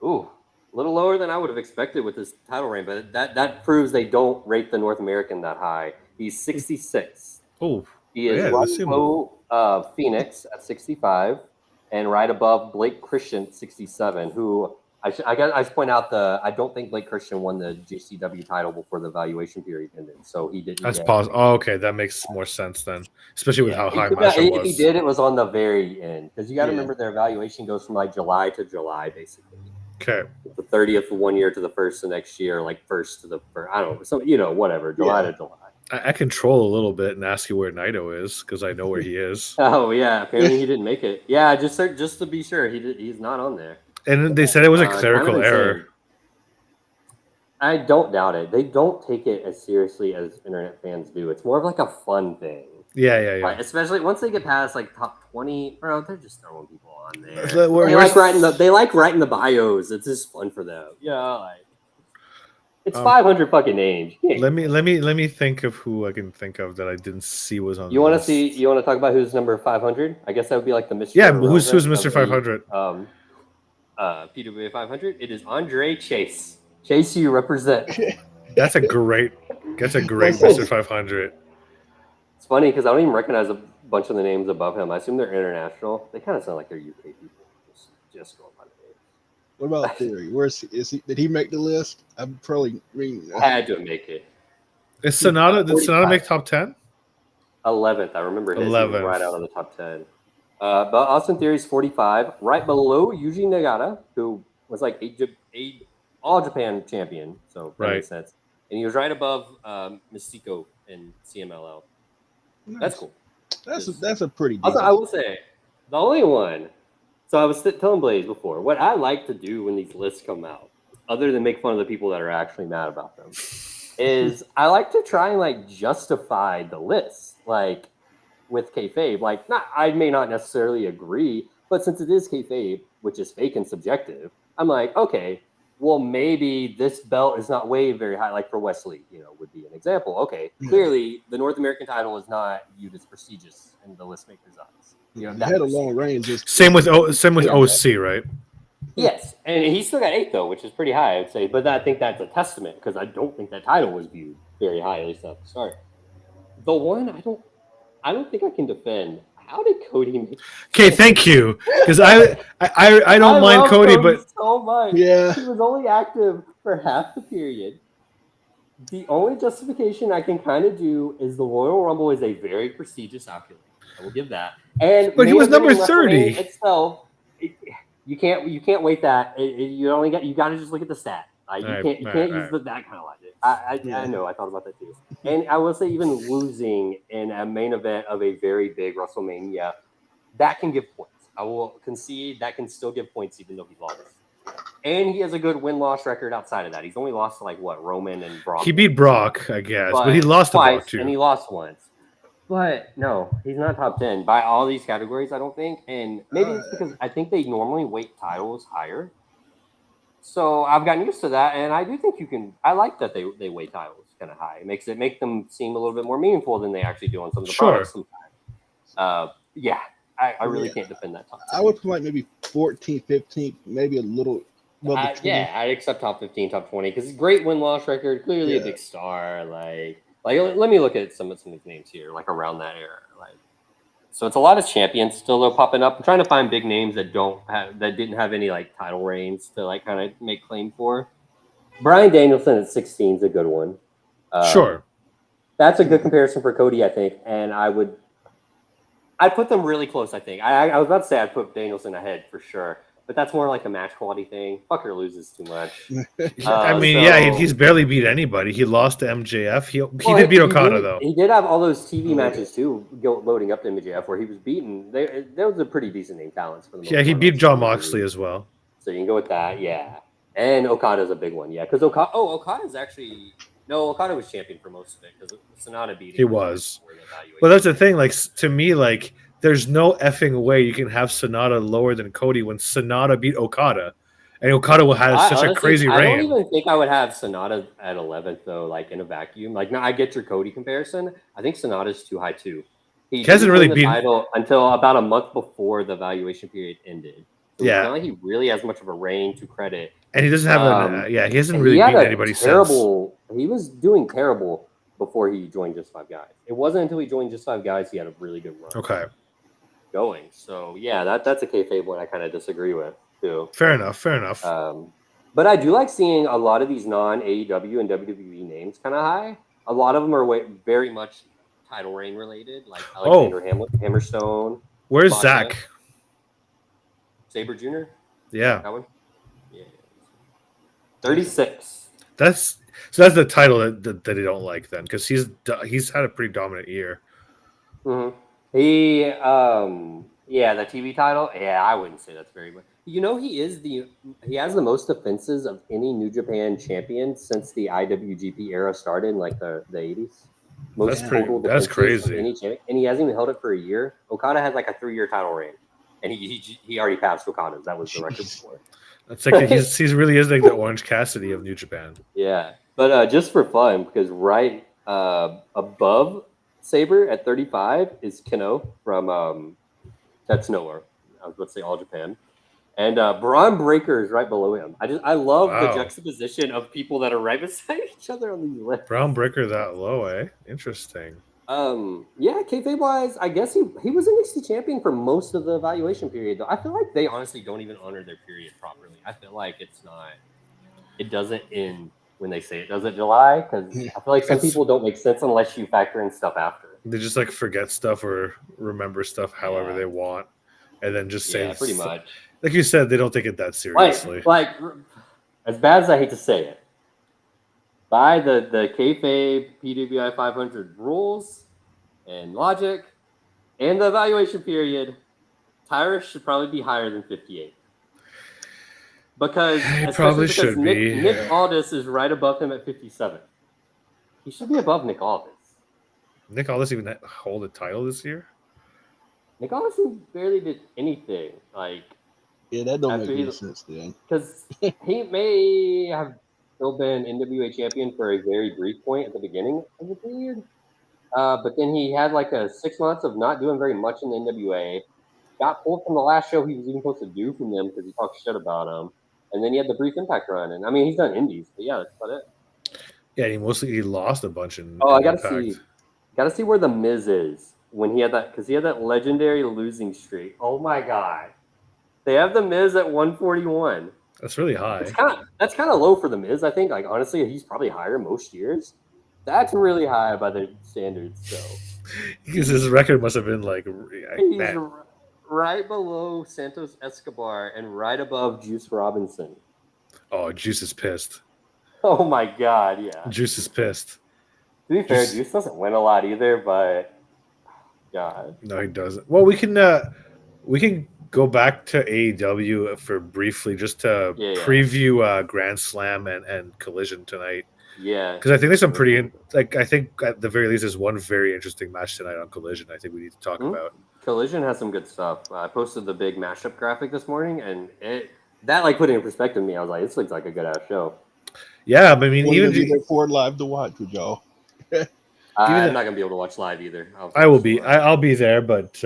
Ooh, a little lower than I would have expected with this title reign, but that proves they don't rate the North American that high. He's 66. Oh, he is right below Phoenix at 65, and right above Blake Christian 67, who I should point out I don't think Blake Christian won the JCW title before the evaluation period ended, so he didn't. That's possible. Oh, okay, that makes more sense then, especially with how high Masha was. If he did, it was on the very end, because you got to remember their evaluation goes from like July to July, basically. Okay. The 30th of one year to the first the next year, like first to the first, I don't know, so whatever, July to July. I control a little bit and ask you where Naito is because I know where he is. Oh yeah, apparently he didn't make it. Yeah, just to be sure, he's not on there. And they said it was a clerical error. I don't doubt it. They don't take it as seriously as internet fans do. It's more of like a fun thing. Yeah. Like, especially once they get past like top 20, bro, they're just throwing people on there. They like writing the bios. It's just fun for them. Like it's 500 fucking names. Let me think of who I can think of that I didn't see was on. You want to talk about who's number 500? I guess that would be like the mystery. Yeah, who's Mr. 500? PWA 500. It is Andre Chase. Chase, you represent. That's a great Mr. 500. It's funny because I don't even recognize a bunch of the names above him. I assume they're international. They kind of sound like they're UK people. Just going by the names. What about Theory? Is he? Did he make the list? I'm probably reading. Had to make it. Did Sonata make top 10? 11th. I remember his right out of the top 10. But Austin Theory's 45, right below Yuji Nagata, who was like All Japan champion, so that Right. makes sense. And he was right above Mystico in CMLL. That's Nice. cool. That's a pretty Also, decent. I will say the only one. So I was telling Blaze before, what I like to do when these lists come out, other than make fun of the people that are actually mad about them, is I like to try and like justify the list, like with kayfabe. Like, not I may not necessarily agree, but since it is kayfabe, which is fake and subjective, I'm like, okay, well maybe this belt is not way very high. Like for Wesley, would be an example. Okay, Yeah. clearly the North American title is not viewed as prestigious in the list makers' eyes. He had a long reign. Just Same with Yeah. OC, right? Yes, and he still got 8 though, which is pretty high, I'd say. But I think that's a testament because I don't think that title was viewed very high, at least at the start. The one I don't think I can defend. How did Cody make? Okay, thank you. Because I don't mind love Cody, but so much. Yeah. He was only active for half the period. The only justification I can kind of do is the Royal Rumble is a very prestigious accolade. I will give that. And But he was number main eventing 30. WrestleMania itself, you can't weight that. You got to just look at the stat. Like you can't use that kind of logic. I know. I thought about that too. And I will say even losing in a main event of a very big WrestleMania, that can give points. I will concede that can still give points even though he lost. And he has a good win-loss record outside of that. He's only lost to like what, Roman and Brock. He beat Brock, I guess, but he lost to twice, Brock too. and he lost once. But no, he's not top 10 by all these categories, I don't think. And maybe it's because I think they normally weight titles higher. So I've gotten used to that, and I do think I like that they weight titles kind of high. It make them seem a little bit more meaningful than they actually do on some of the products sometimes. I really can't defend that top 10. I would put like maybe 14, 15, maybe a little. I'd accept top 15, top 20 because great win-loss record, clearly a big star. Like let me look at some of these names here, like around that era. So it's a lot of champions still though popping up. I'm trying to find big names that didn't have any like title reigns to like kind of make claim for. Bryan Danielson at 16 is a good one. Sure, that's a good comparison for Cody, I think, and I'd put them really close. I think I was about to say I'd put Danielson ahead for sure. But that's more like a match quality thing. Fucker loses too much. He's barely beat anybody. He lost to MJF. He did beat Okada, though. He did have all those TV matches, too, loading up to MJF, where he was beaten. Those are pretty decent name talents for the most part. He beat John Moxley as well. So you can go with that, yeah. And Okada's a big one, yeah. Because Okada's actually... No, Okada was champion for most of it, because Sonata beat him. He was. Well, that's the thing. Like, to me, like... There's no effing way you can have Sonata lower than Cody when Sonata beat Okada, and Okada will have such a crazy reign. I don't even think I would have Sonata at 11th though, like in a vacuum. Like, no, I get your Cody comparison. I think Sonata's too high too. He hasn't really beaten the title until about a month before the evaluation period ended. So it's not like he really has much of a reign to credit. And he doesn't have he hasn't really beaten anybody since. He was doing terrible before he joined Just Five Guys. It wasn't until he joined Just Five Guys he had a really good run. Okay. Going. So yeah, that's a kayfabe one I kind of disagree with too. Fair enough. But I do like seeing a lot of these non-AEW and WWE names kind of high. A lot of them are very much title reign related, like Alexander Hammerstone. Where's Zach? Sabre Jr.? Yeah. That one? Yeah. 36. That's the title that they don't like then, because he's had a pretty dominant year. Mm-hmm. The TV title. Yeah, I wouldn't say that's very much. He has the most defenses of any New Japan champion since the IWGP era started in like the 80s. That's crazy. And he hasn't even held it for a year. Okada has like a 3-year title reign, and he already passed Okada's. That was the record before. That's like he really is like the Orange Cassidy of New Japan. Yeah, but just for fun, because right above Sabre at 35 is Kano from that's nowhere. I was about to say All Japan. And Braun Breaker is right below him. I love the juxtaposition of people that are right beside each other on these lists. Braun Breaker that low, eh? Interesting. Kayfabe wise, I guess he was NXT champion for most of the evaluation period, though. I feel like they honestly don't even honor their period properly. I feel like it doesn't end when they say it does it July, because I feel like some people don't make sense unless you factor in stuff after. They just like forget stuff or remember stuff however they want, and then just say pretty much. Like you said, they don't take it that seriously. Like as bad as I hate to say it, by the kayfabe PWI 500 rules and logic and the evaluation period, Tyrus should probably be higher than 58. Because He especially probably because should be. Nick Aldis is right above him at 57. He should be above Nick Aldis. Nick Aldis even hold a title this year? Nick Aldis barely did anything. Like, Yeah, that don't after make any he- sense then. because he may have still been NWA champion for a very brief point at the beginning of the period. But then he had like a 6 months of not doing very much in the NWA. Got pulled from the last show he was even supposed to do from them because he talked shit about him. And then he had the brief Impact run. And I mean, he's done indies, but yeah, that's about it. Yeah, he lost a bunch in Oh, I Impact. gotta see where the Miz is when he had that, because he had that legendary losing streak. Oh my god, they have the Miz at 141. That's really high. That's kind of low for the Miz. I think, like, honestly, he's probably higher most years. That's really high by the standards. So Because his record must have been like, he's man. right below Santos Escobar and right above Juice Robinson. Oh, Juice is pissed. Oh my god, yeah. Juice is pissed. To be fair, Juice- Juice doesn't win a lot either, but god. No, he doesn't. Well, we can go back to AEW for briefly just to Yeah. preview Grand Slam and Collision tonight. Yeah. Because I think there's some pretty I think at the very least there's one very interesting match tonight on Collision. I think we need to talk about. Collision has some good stuff. I posted the big mashup graphic this morning, and that like put it in perspective to me. I was like, this looks like a good ass show. Yeah, but I mean, When even you get Ford live to watch with y'all. I'm not gonna be able to watch live either. I will be. I'll be there, but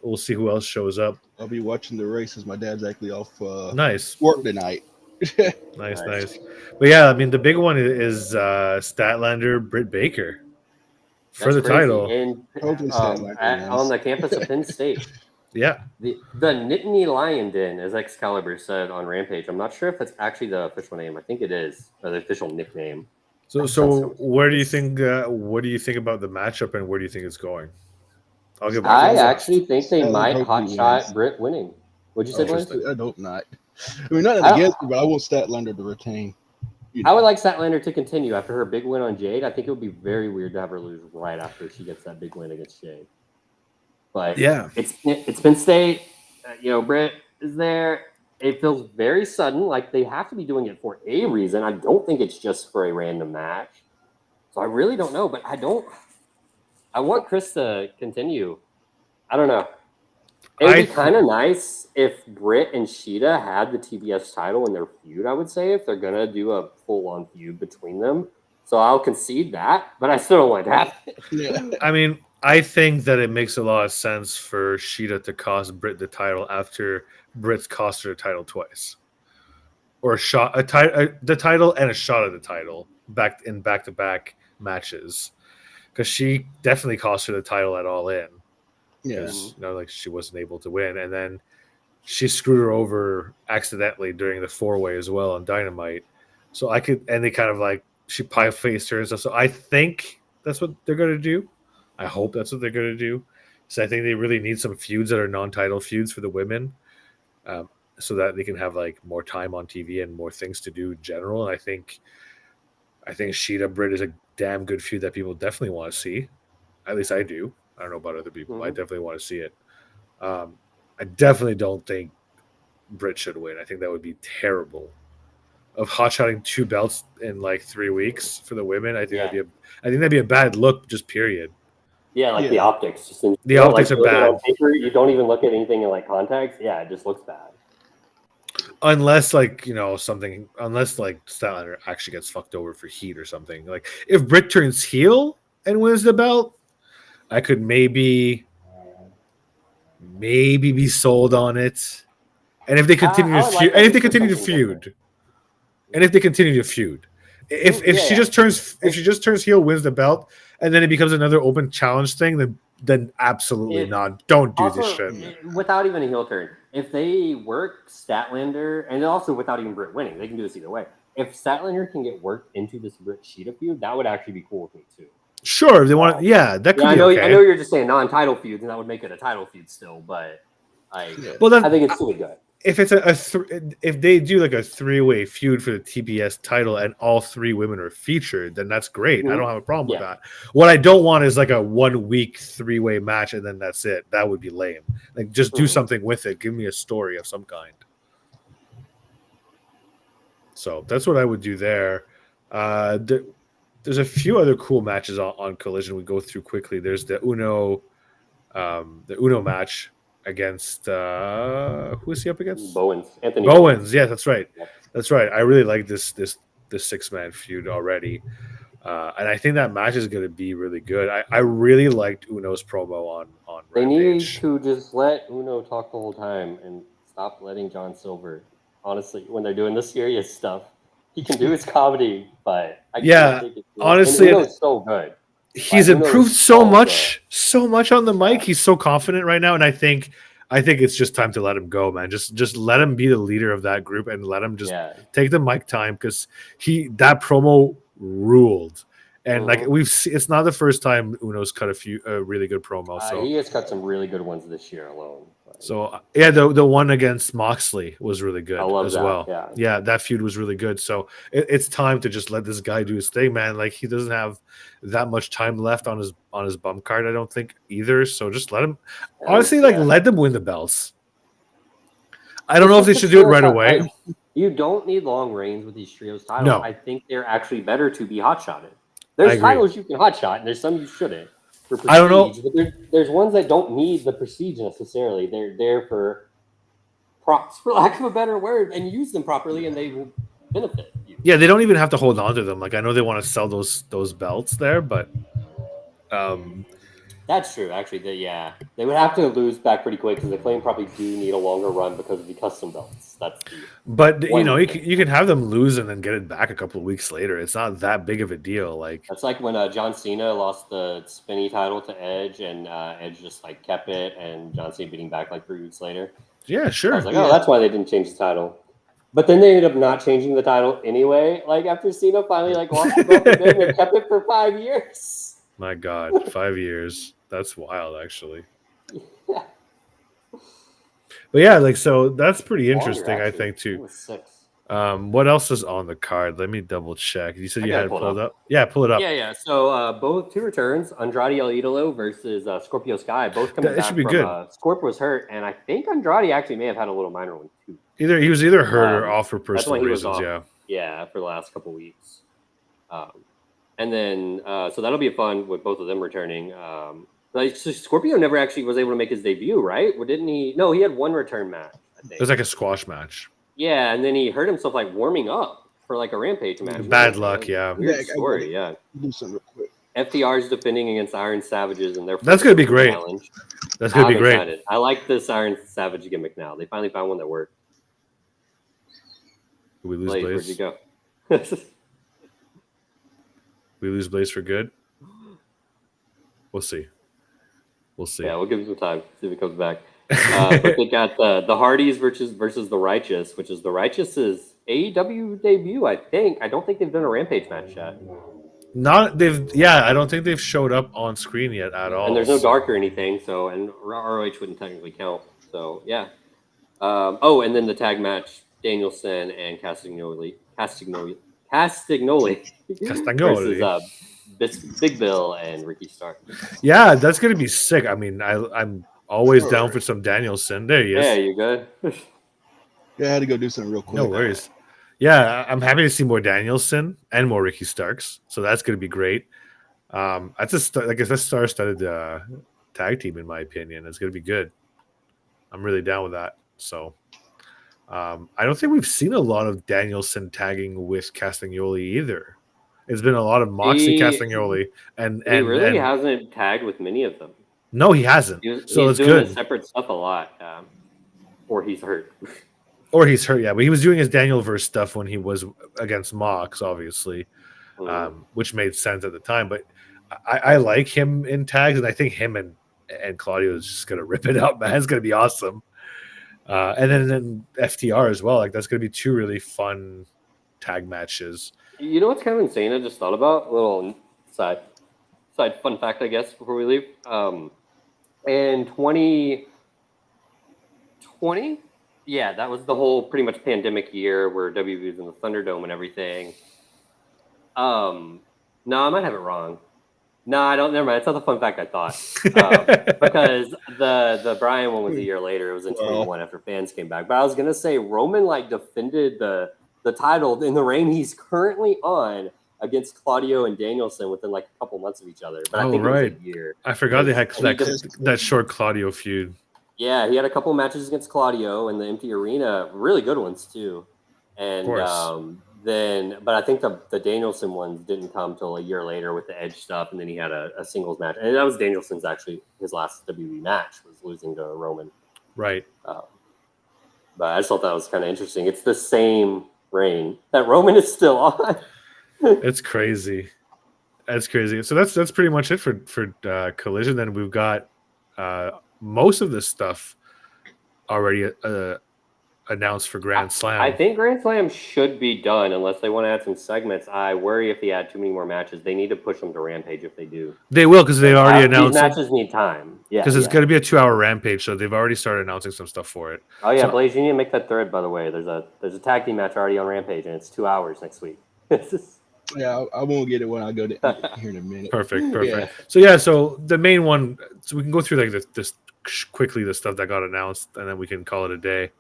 we'll see who else shows up. I'll be watching the races. My dad's actually off Nice, work tonight. nice. But yeah, I mean, the big one is Statlander Britt Baker for the title. And Totally Statlander, yes. on the campus of Penn State. Yeah, The Nittany Lion Den, as Excalibur said on Rampage. I'm not sure if it's actually the official name. I think it is, or the official nickname. So where do you think? What do you think about the matchup, and where do you think it's going? I'll give. I actually think they I might hope he hotshot wins. Britt winning. What'd you say, Blaine? I hope not. I mean, nothing I don't- against him, but I want Statlander to retain. I would like Statlander to continue after her big win on Jade. I think it would be very weird to have her lose right after she gets that big win against Jade. But Yeah, it's Penn State. Britt is there. It feels very sudden, like they have to be doing it for a reason. I don't think it's just for a random match. So I really don't know, but I want Chris to continue. I don't know. It would be kind of nice if Britt and Sheeta had the TBS title in their feud, I would say, if they're going to do a full-on feud between them. So I'll concede that, but I still don't want to happen. Yeah. I mean, I think that it makes a lot of sense for Sheeta to cost Britt the title after Britt's cost her the title twice, or the title and a shot at the title back-to-back matches, because she definitely cost her the title at All In. Yeah. Like she wasn't able to win, and then she screwed her over accidentally during the 4-way as well on Dynamite. So they kind of like she pie faced her and stuff. So I think that's what they're going to do. I hope that's what they're going to do. So I think they really need some feuds that are non-title feuds for the women, so that they can have like more time on TV and more things to do in general. And I think Sheeta Britt is a damn good feud that people definitely want to see. At least I do. I don't know about other people. I definitely want to see it. I definitely don't think Britt should win. I think that would be terrible. Of hotshotting 2 belts in like 3 weeks for the women, I think that'd be a bad look. Just period. Yeah, the optics. The optics are bad. On paper, you don't even look at anything in like context. Yeah, it just looks bad. Unless unless like Statlander actually gets fucked over for heat or something. Like if Britt turns heel and wins the belt, I could maybe be sold on it. And if they continue to feud, if she just turns heel, wins the belt, and then it becomes another open challenge thing, then absolutely not. Don't do this shit. Without even a heel turn. If they work Statlander, and also without even Britt winning, they can do this either way. If Statlander can get worked into this Britt Sheeta feud, that would actually be cool with me too. Sure, if they want. Yeah, that could be okay. I know you're just saying non-title feuds, and that would make it a title feud still, but I think it's really good. if it's if they do like a 3-way feud for the TBS title and all 3 women are featured, then that's great. I don't have a problem with that. What I don't want is like a 1 week 3-way match and then that's it. That would be lame. Like just do something with it. Give me a story of some kind. So that's what I would do there. There's a few other cool matches on Collision we go through quickly. There's the Uno match against who is he up against? Anthony Bowens. Yeah, that's right. Yep. That's right. I really like this 6-man feud already. And I think that match is going to be really good. I really liked Uno's promo on They Rampage. need to just let Uno talk the whole time and stop letting John Silver. Honestly, when they're doing the serious stuff, he can do his comedy, but I can't take it. Honestly, and Uno's so good. He's improved so much on the mic. He's so confident right now, and I think it's just time to let him go, man. Just let him be the leader of that group and let him just take the mic time because that promo ruled. And like it's not the first time Uno's cut a really good promo. So he has cut some really good ones this year alone. So yeah, the one against Moxley was really good as well. Yeah, that feud was really good. So it's time to just let this guy do his thing, man. Like he doesn't have that much time left on his bum card, I don't think either. So just let him. Honestly, let them win the belts. I don't know if they should do it right away. You don't need long reigns with these trios titles. No. I think they're actually better to be hot-shotted. There's titles you can hot-shot, and there's some you shouldn't. I don't know. But there's ones that don't need the prestige necessarily. They're there for props, for lack of a better word, and use them properly, and they will benefit you. Yeah, they don't even have to hold on to them. Like I know they want to sell those belts there, but that's true. Actually, they would have to lose back pretty quick because the Acclaim probably do need a longer run because of the custom belts. But you can have them lose and then get it back a couple of weeks later. It's not that big of a deal. Like that's like when John Cena lost the spinny title to Edge, and Edge just like kept it, and John Cena beating back like 3 weeks later. Yeah, sure. I was like, that's why they didn't change the title. But then they ended up not changing the title anyway. Like after Cena finally lost the belt again, they kept it for 5 years. My God, 5 years. That's wild, actually. Yeah. But yeah, so that's pretty interesting, I think, too. 6. What else is on the card? Let me double check. You said you had it pulled up? Yeah, pull it up. Yeah. So both 2 returns, Andrade El Idolo versus Scorpio Sky, both coming back from good. Scorp was hurt, and I think Andrade actually may have had a little minor one too. He was either hurt or off for personal reasons. Yeah, for the last couple of weeks. And then so that'll be fun with both of them returning. So Scorpio never actually was able to make his debut, right? Or didn't he? No, he had 1 return match, I think. It was like a squash match. Yeah, and then he hurt himself warming up for a Rampage match. Bad luck, yeah. Weird story, yeah. Do something real quick. FTR is defending against Iron Savages, and that's going to be great. Challenge. That's going to be great. Excited. I like this Iron Savage gimmick now. They finally found one that worked. Did we lose Blaze? Where'd you go? We lose Blaze for good? We'll see. Yeah, we'll give him some time. See if he comes back. But they got the Hardys versus the Righteous, which is the Righteous's AEW debut, I think. I don't think they've done a Rampage match yet. I don't think they've showed up on screen yet at all. And there's no dark or anything, and ROH wouldn't technically count. So yeah. And then the tag match, Danielson and Castagnoli versus Big Bill and Ricky Stark. Yeah, that's gonna be sick. I mean, I'm always down for some Danielson. There he is. Yeah, you good? Yeah, I had to go do something real quick. No worries. Yeah, I'm happy to see more Danielson and more Ricky Starks. So that's gonna be great. That's a star-studded tag team in my opinion. It's gonna be good. I'm really down with that. So. I don't think we've seen a lot of Danielson tagging with Castagnoli either. It's been a lot of Moxie Castagnoli, and he really hasn't tagged with many of them. No, he hasn't. He's doing separate stuff a lot, or he's hurt. Yeah. But he was doing his Danielverse stuff when he was against Mox, obviously, which made sense at the time. But I like him in tags, and I think him and Claudio is just gonna rip it out, man. It's gonna be awesome. And then FTR as well. That's going to be 2 really fun tag matches. You know what's kind of insane? I just thought about a little side fun fact, I guess, before we leave. In 2020, Yeah, that was the whole pretty much pandemic year where WWE was in the Thunderdome and everything. No, I might have it wrong. No, I don't. Never mind. It's not the fun fact I thought. Because the Bryan one was a year later. It was in 21 after fans came back. But I was gonna say Roman like defended the title in the reign he's currently on against Claudio and Danielson within like a couple months of each other. But I think it was a year. I forgot they had He that short Claudio feud. Yeah, he had a couple matches against Claudio in the empty arena, really good ones too. And but I think the Danielson ones didn't come till a year later with the Edge stuff, and then he had a singles match, and that was Danielson's actually his last WWE match, was losing to Roman. Right. But I just thought that was kind of interesting. It's the same reign that Roman is still on. It's crazy. That's crazy. So that's pretty much it for Collision. Then we've got most of this stuff already announced for Grand Slam. I think Grand Slam should be done unless they want to add some segments. I worry if they add too many more matches. They need to push them to Rampage if they do. They will, because they already announced these matches need time. Yeah, because it's going to be a 2-hour Rampage, so they've already started announcing some stuff for it. Oh yeah, so, Blaze, you need to make that thread. By the way, there's a tag team match already on Rampage, and it's 2 hours next week. Yeah, I won't get it when I go to here in a minute. Perfect. Yeah. So the main one. So we can go through like this quickly, the stuff that got announced, and then we can call it a day.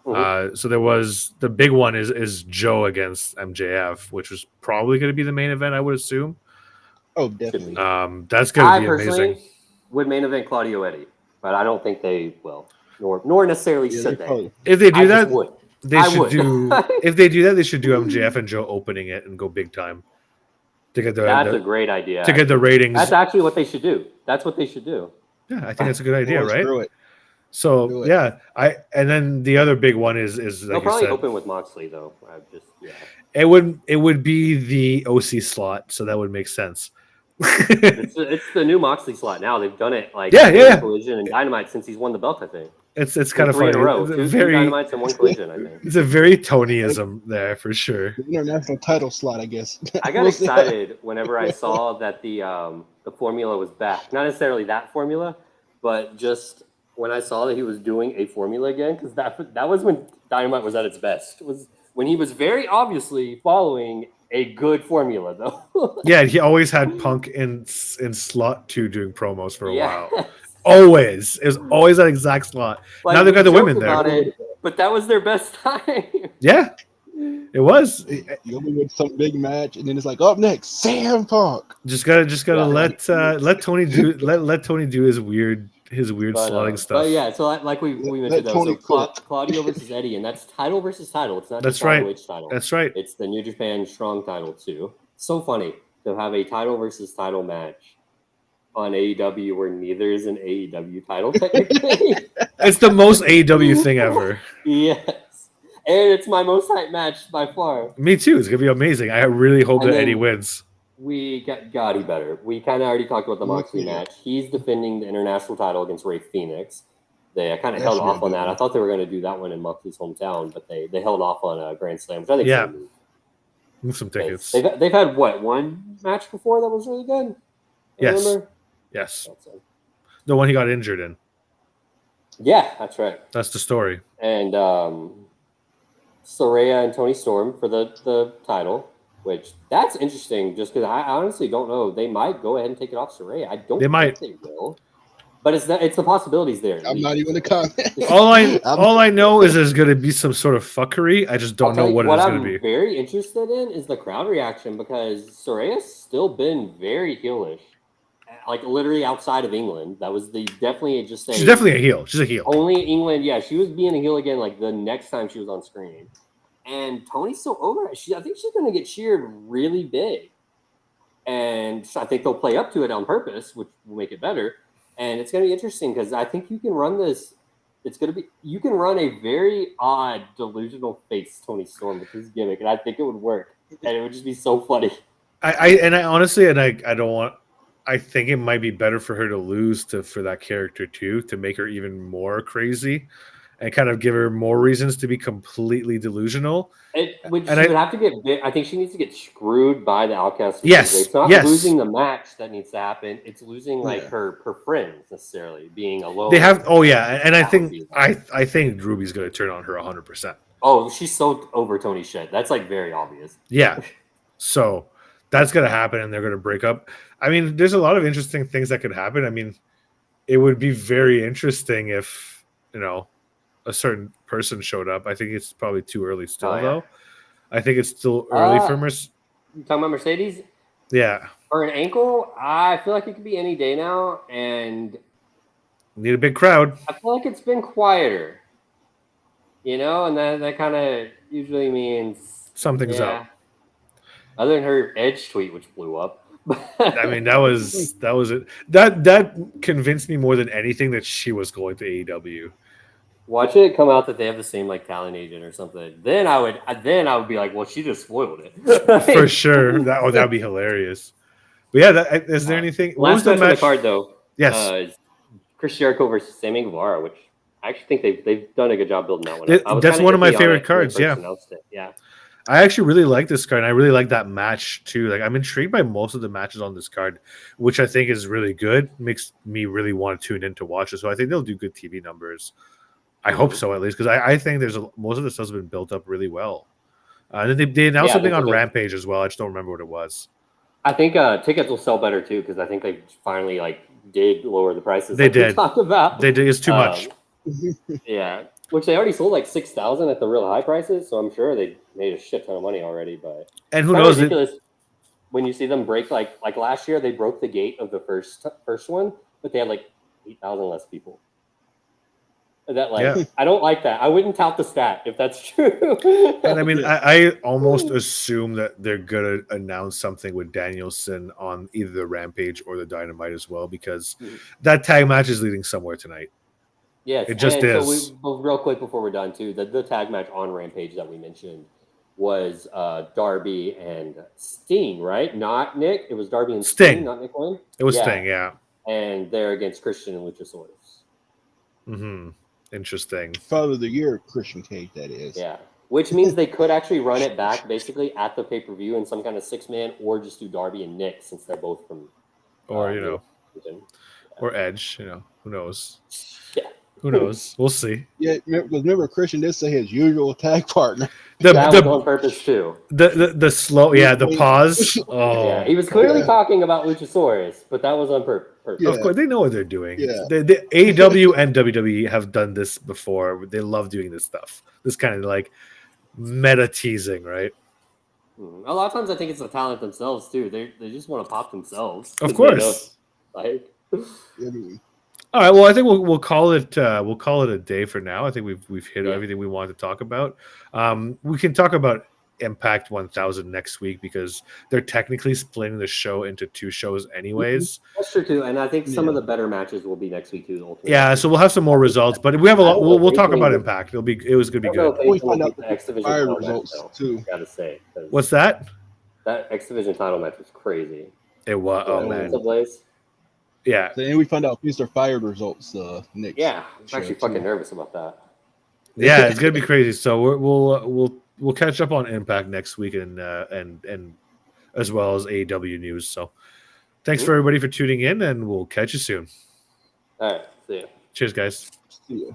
Mm-hmm. So there was the big one is Joe against MJF, which was probably going to be the main event, I would assume. Oh, definitely. That's going to be amazing. Would main event Claudio Eddie, but I don't think they will, nor necessarily should they. If they do that, they should do. If they do that, they should do MJF and Joe opening it and go big time. To get that's a great idea. To get the ratings. That's actually what they should do. That's what they should do. Yeah, I think that's a good idea, right? So yeah, and then the other big one is like they'll probably open with Moxley though. It would be the OC slot, so that would make sense. it's the new Moxley slot now. They've done it like Collision and Dynamite since he's won the belt. I think it's kind of funny. In a row. Two Dynamites and one Collision. I think it's a very Tonyism there for sure. The international title slot, I guess. I got excited whenever I saw that the formula was back. Not necessarily that formula, but just when I saw that he was doing a formula again, because that was when Dynamite was at its best. It was when he was very obviously following a good formula, though. Yeah, he always had Punk in slot 2 doing promos for a while. Always. It was always that exact slot. Like, now they've got the women there. But that was their best time. Yeah, it was. You open with some big match, and then it's like, up next, CM Punk. Just gotta let Tony do let Tony do his weird slotting stuff. But yeah, so like we mentioned, Claudio versus Eddie, and that's title versus title. It's not that's just right. ROH title. That's right. It's the New Japan Strong title too. So funny to have a title versus title match on AEW where neither is an AEW title technically. It's the most AEW thing ever. Yes. And it's my most hyped match by far. Me too. It's gonna be amazing. I really hope that Eddie wins. We got he better. We kind of already talked about the Moxley match. He's defending the international title against Rey Fenix. They kind of held off on that. I thought they were going to do that one in Moxley's hometown, but they held off on a Grand Slam, which I think move some tickets. They've had one match before that was really good. Yes. The one he got injured in. Yeah, that's right. That's the story. And Saraya and Toni Storm for the title. Which that's interesting, just because I honestly don't know. They might go ahead and take it off Saraya. I don't think they will, but it's the possibilities there. I'm not even a comment. all I know is there's going to be some sort of fuckery. I just don't know what it's going to be. What I'm very interested in is the crowd reaction, because Saraya's still been very heelish, like literally outside of England. That was definitely just she's definitely a heel. She's a heel. Only in England, yeah. She was being a heel again, like the next time she was on screen. And Tony's still over it. I think she's going to get cheered really big. And so I think they'll play up to it on purpose, which will make it better. And it's going to be interesting because I think you can run this. You can run a very odd, delusional face Toni Storm with this gimmick. And I think it would work. And it would just be so funny. I honestly don't want. I think it might be better for her to lose for that character too, to make her even more crazy. and kind of give her more reasons to be completely delusional. She would And have to get bit. I think she needs to get screwed by the Outcast. Yes, It's not yes. losing the match that needs to happen. It's losing like Yeah. her friends necessarily being alone. They have. Oh yeah, and I That would think be I think Ruby's going to turn on her 100%. Oh, she's so over Tony shit. That's like very obvious. Yeah, so that's going to happen, and they're going to break up. I mean, there's a lot of interesting things that could happen. I mean, it would be very interesting if a certain person showed up. I think it's probably too early still, Oh, yeah. though. I think it's still early for You talking about Mercedes? Yeah. For an ankle, I feel like it could be any day now, and Need a big crowd. I feel like it's been quieter. And that kind of usually means Something's up. Other than her Edge tweet, which blew up. I mean, that was it. That convinced me more than anything that she was going to AEW. Watch it come out that they have the same like talent agent or something. Then I would be like, well, she just spoiled it For sure. That'd be hilarious. But yeah, is there anything? What was last the match on match? the card though? Yes. Is Chris Jericho versus Sammy Guevara, which I actually think they've done a good job building that one. That's one of my favorite cards. Yeah. Yeah. I actually really like this card, and I really like that match too. Like, I'm intrigued by most of the matches on this card, which I think is really good. Makes me really want to tune in to watch it. So I think they'll do good TV numbers. I hope so, at least, because I think most of the stuff's been built up really well. And then they announced something on Rampage as well. I just don't remember what it was. I think tickets will sell better too, because I think they finally did lower the prices. They did. We talked about. They did. It's too much. Yeah, which they already sold like 6,000 at the real high prices, so I'm sure they made a shit ton of money already. But and who knows? Ridiculous when you see them break like last year, they broke the gate of the first one, but they had like 8,000 less people. That I don't like that. I wouldn't tout the stat if that's true. And I mean, I almost assume that they're gonna announce something with Danielson on either the Rampage or the Dynamite as well, because that tag match is leading somewhere tonight. Yes, it just is. So real quick before we're done, too, the tag match on Rampage that we mentioned was Darby and Sting, right? Not Nick. It was Darby and Sting not Nick Wayne. It was Sting, yeah. And they're against Christian and Luchasaurus. Mm-hmm. Interesting. Father of the Year, Christian Cage, that is. Yeah, which means they could actually run it back basically at the pay-per-view in some kind of 6-man, or just do Darby and Nick since they're both from. Or or Edge. Who knows? Yeah. Who knows? We'll see. Yeah, remember Christian did say his usual tag partner. That was on purpose too. The slow, the pause. Oh, yeah, he was clearly talking about Luchasaurus, but that was on purpose. Yeah. Of course, they know what they're doing. Yeah. The AEW and WWE have done this before. They love doing this stuff. This kind of like meta teasing, right? A lot of times, I think it's the talent themselves too. They just want to pop themselves. Of course. All right. Well, I think we'll call it a day for now. I think we've hit everything we wanted to talk about. We can talk about Impact 1000 next week because they're technically splitting the show into 2 shows anyways. That's true too, and I think some of the better matches will be next week too. Yeah, so we'll have some more results, but we have a lot. We'll talk about Impact. It was going to be good. We find out the fire results too. Gotta say, what's that? That X Division title match was crazy. It was. Oh man. Yeah. Then we find out Mr. Fired results next. Yeah, I'm actually fucking nervous about that. Yeah, it's gonna be crazy. So we'll catch up on Impact next week and as well as AEW news. So thanks for everybody for tuning in, and we'll catch you soon. All right, see ya. Cheers, guys. See ya.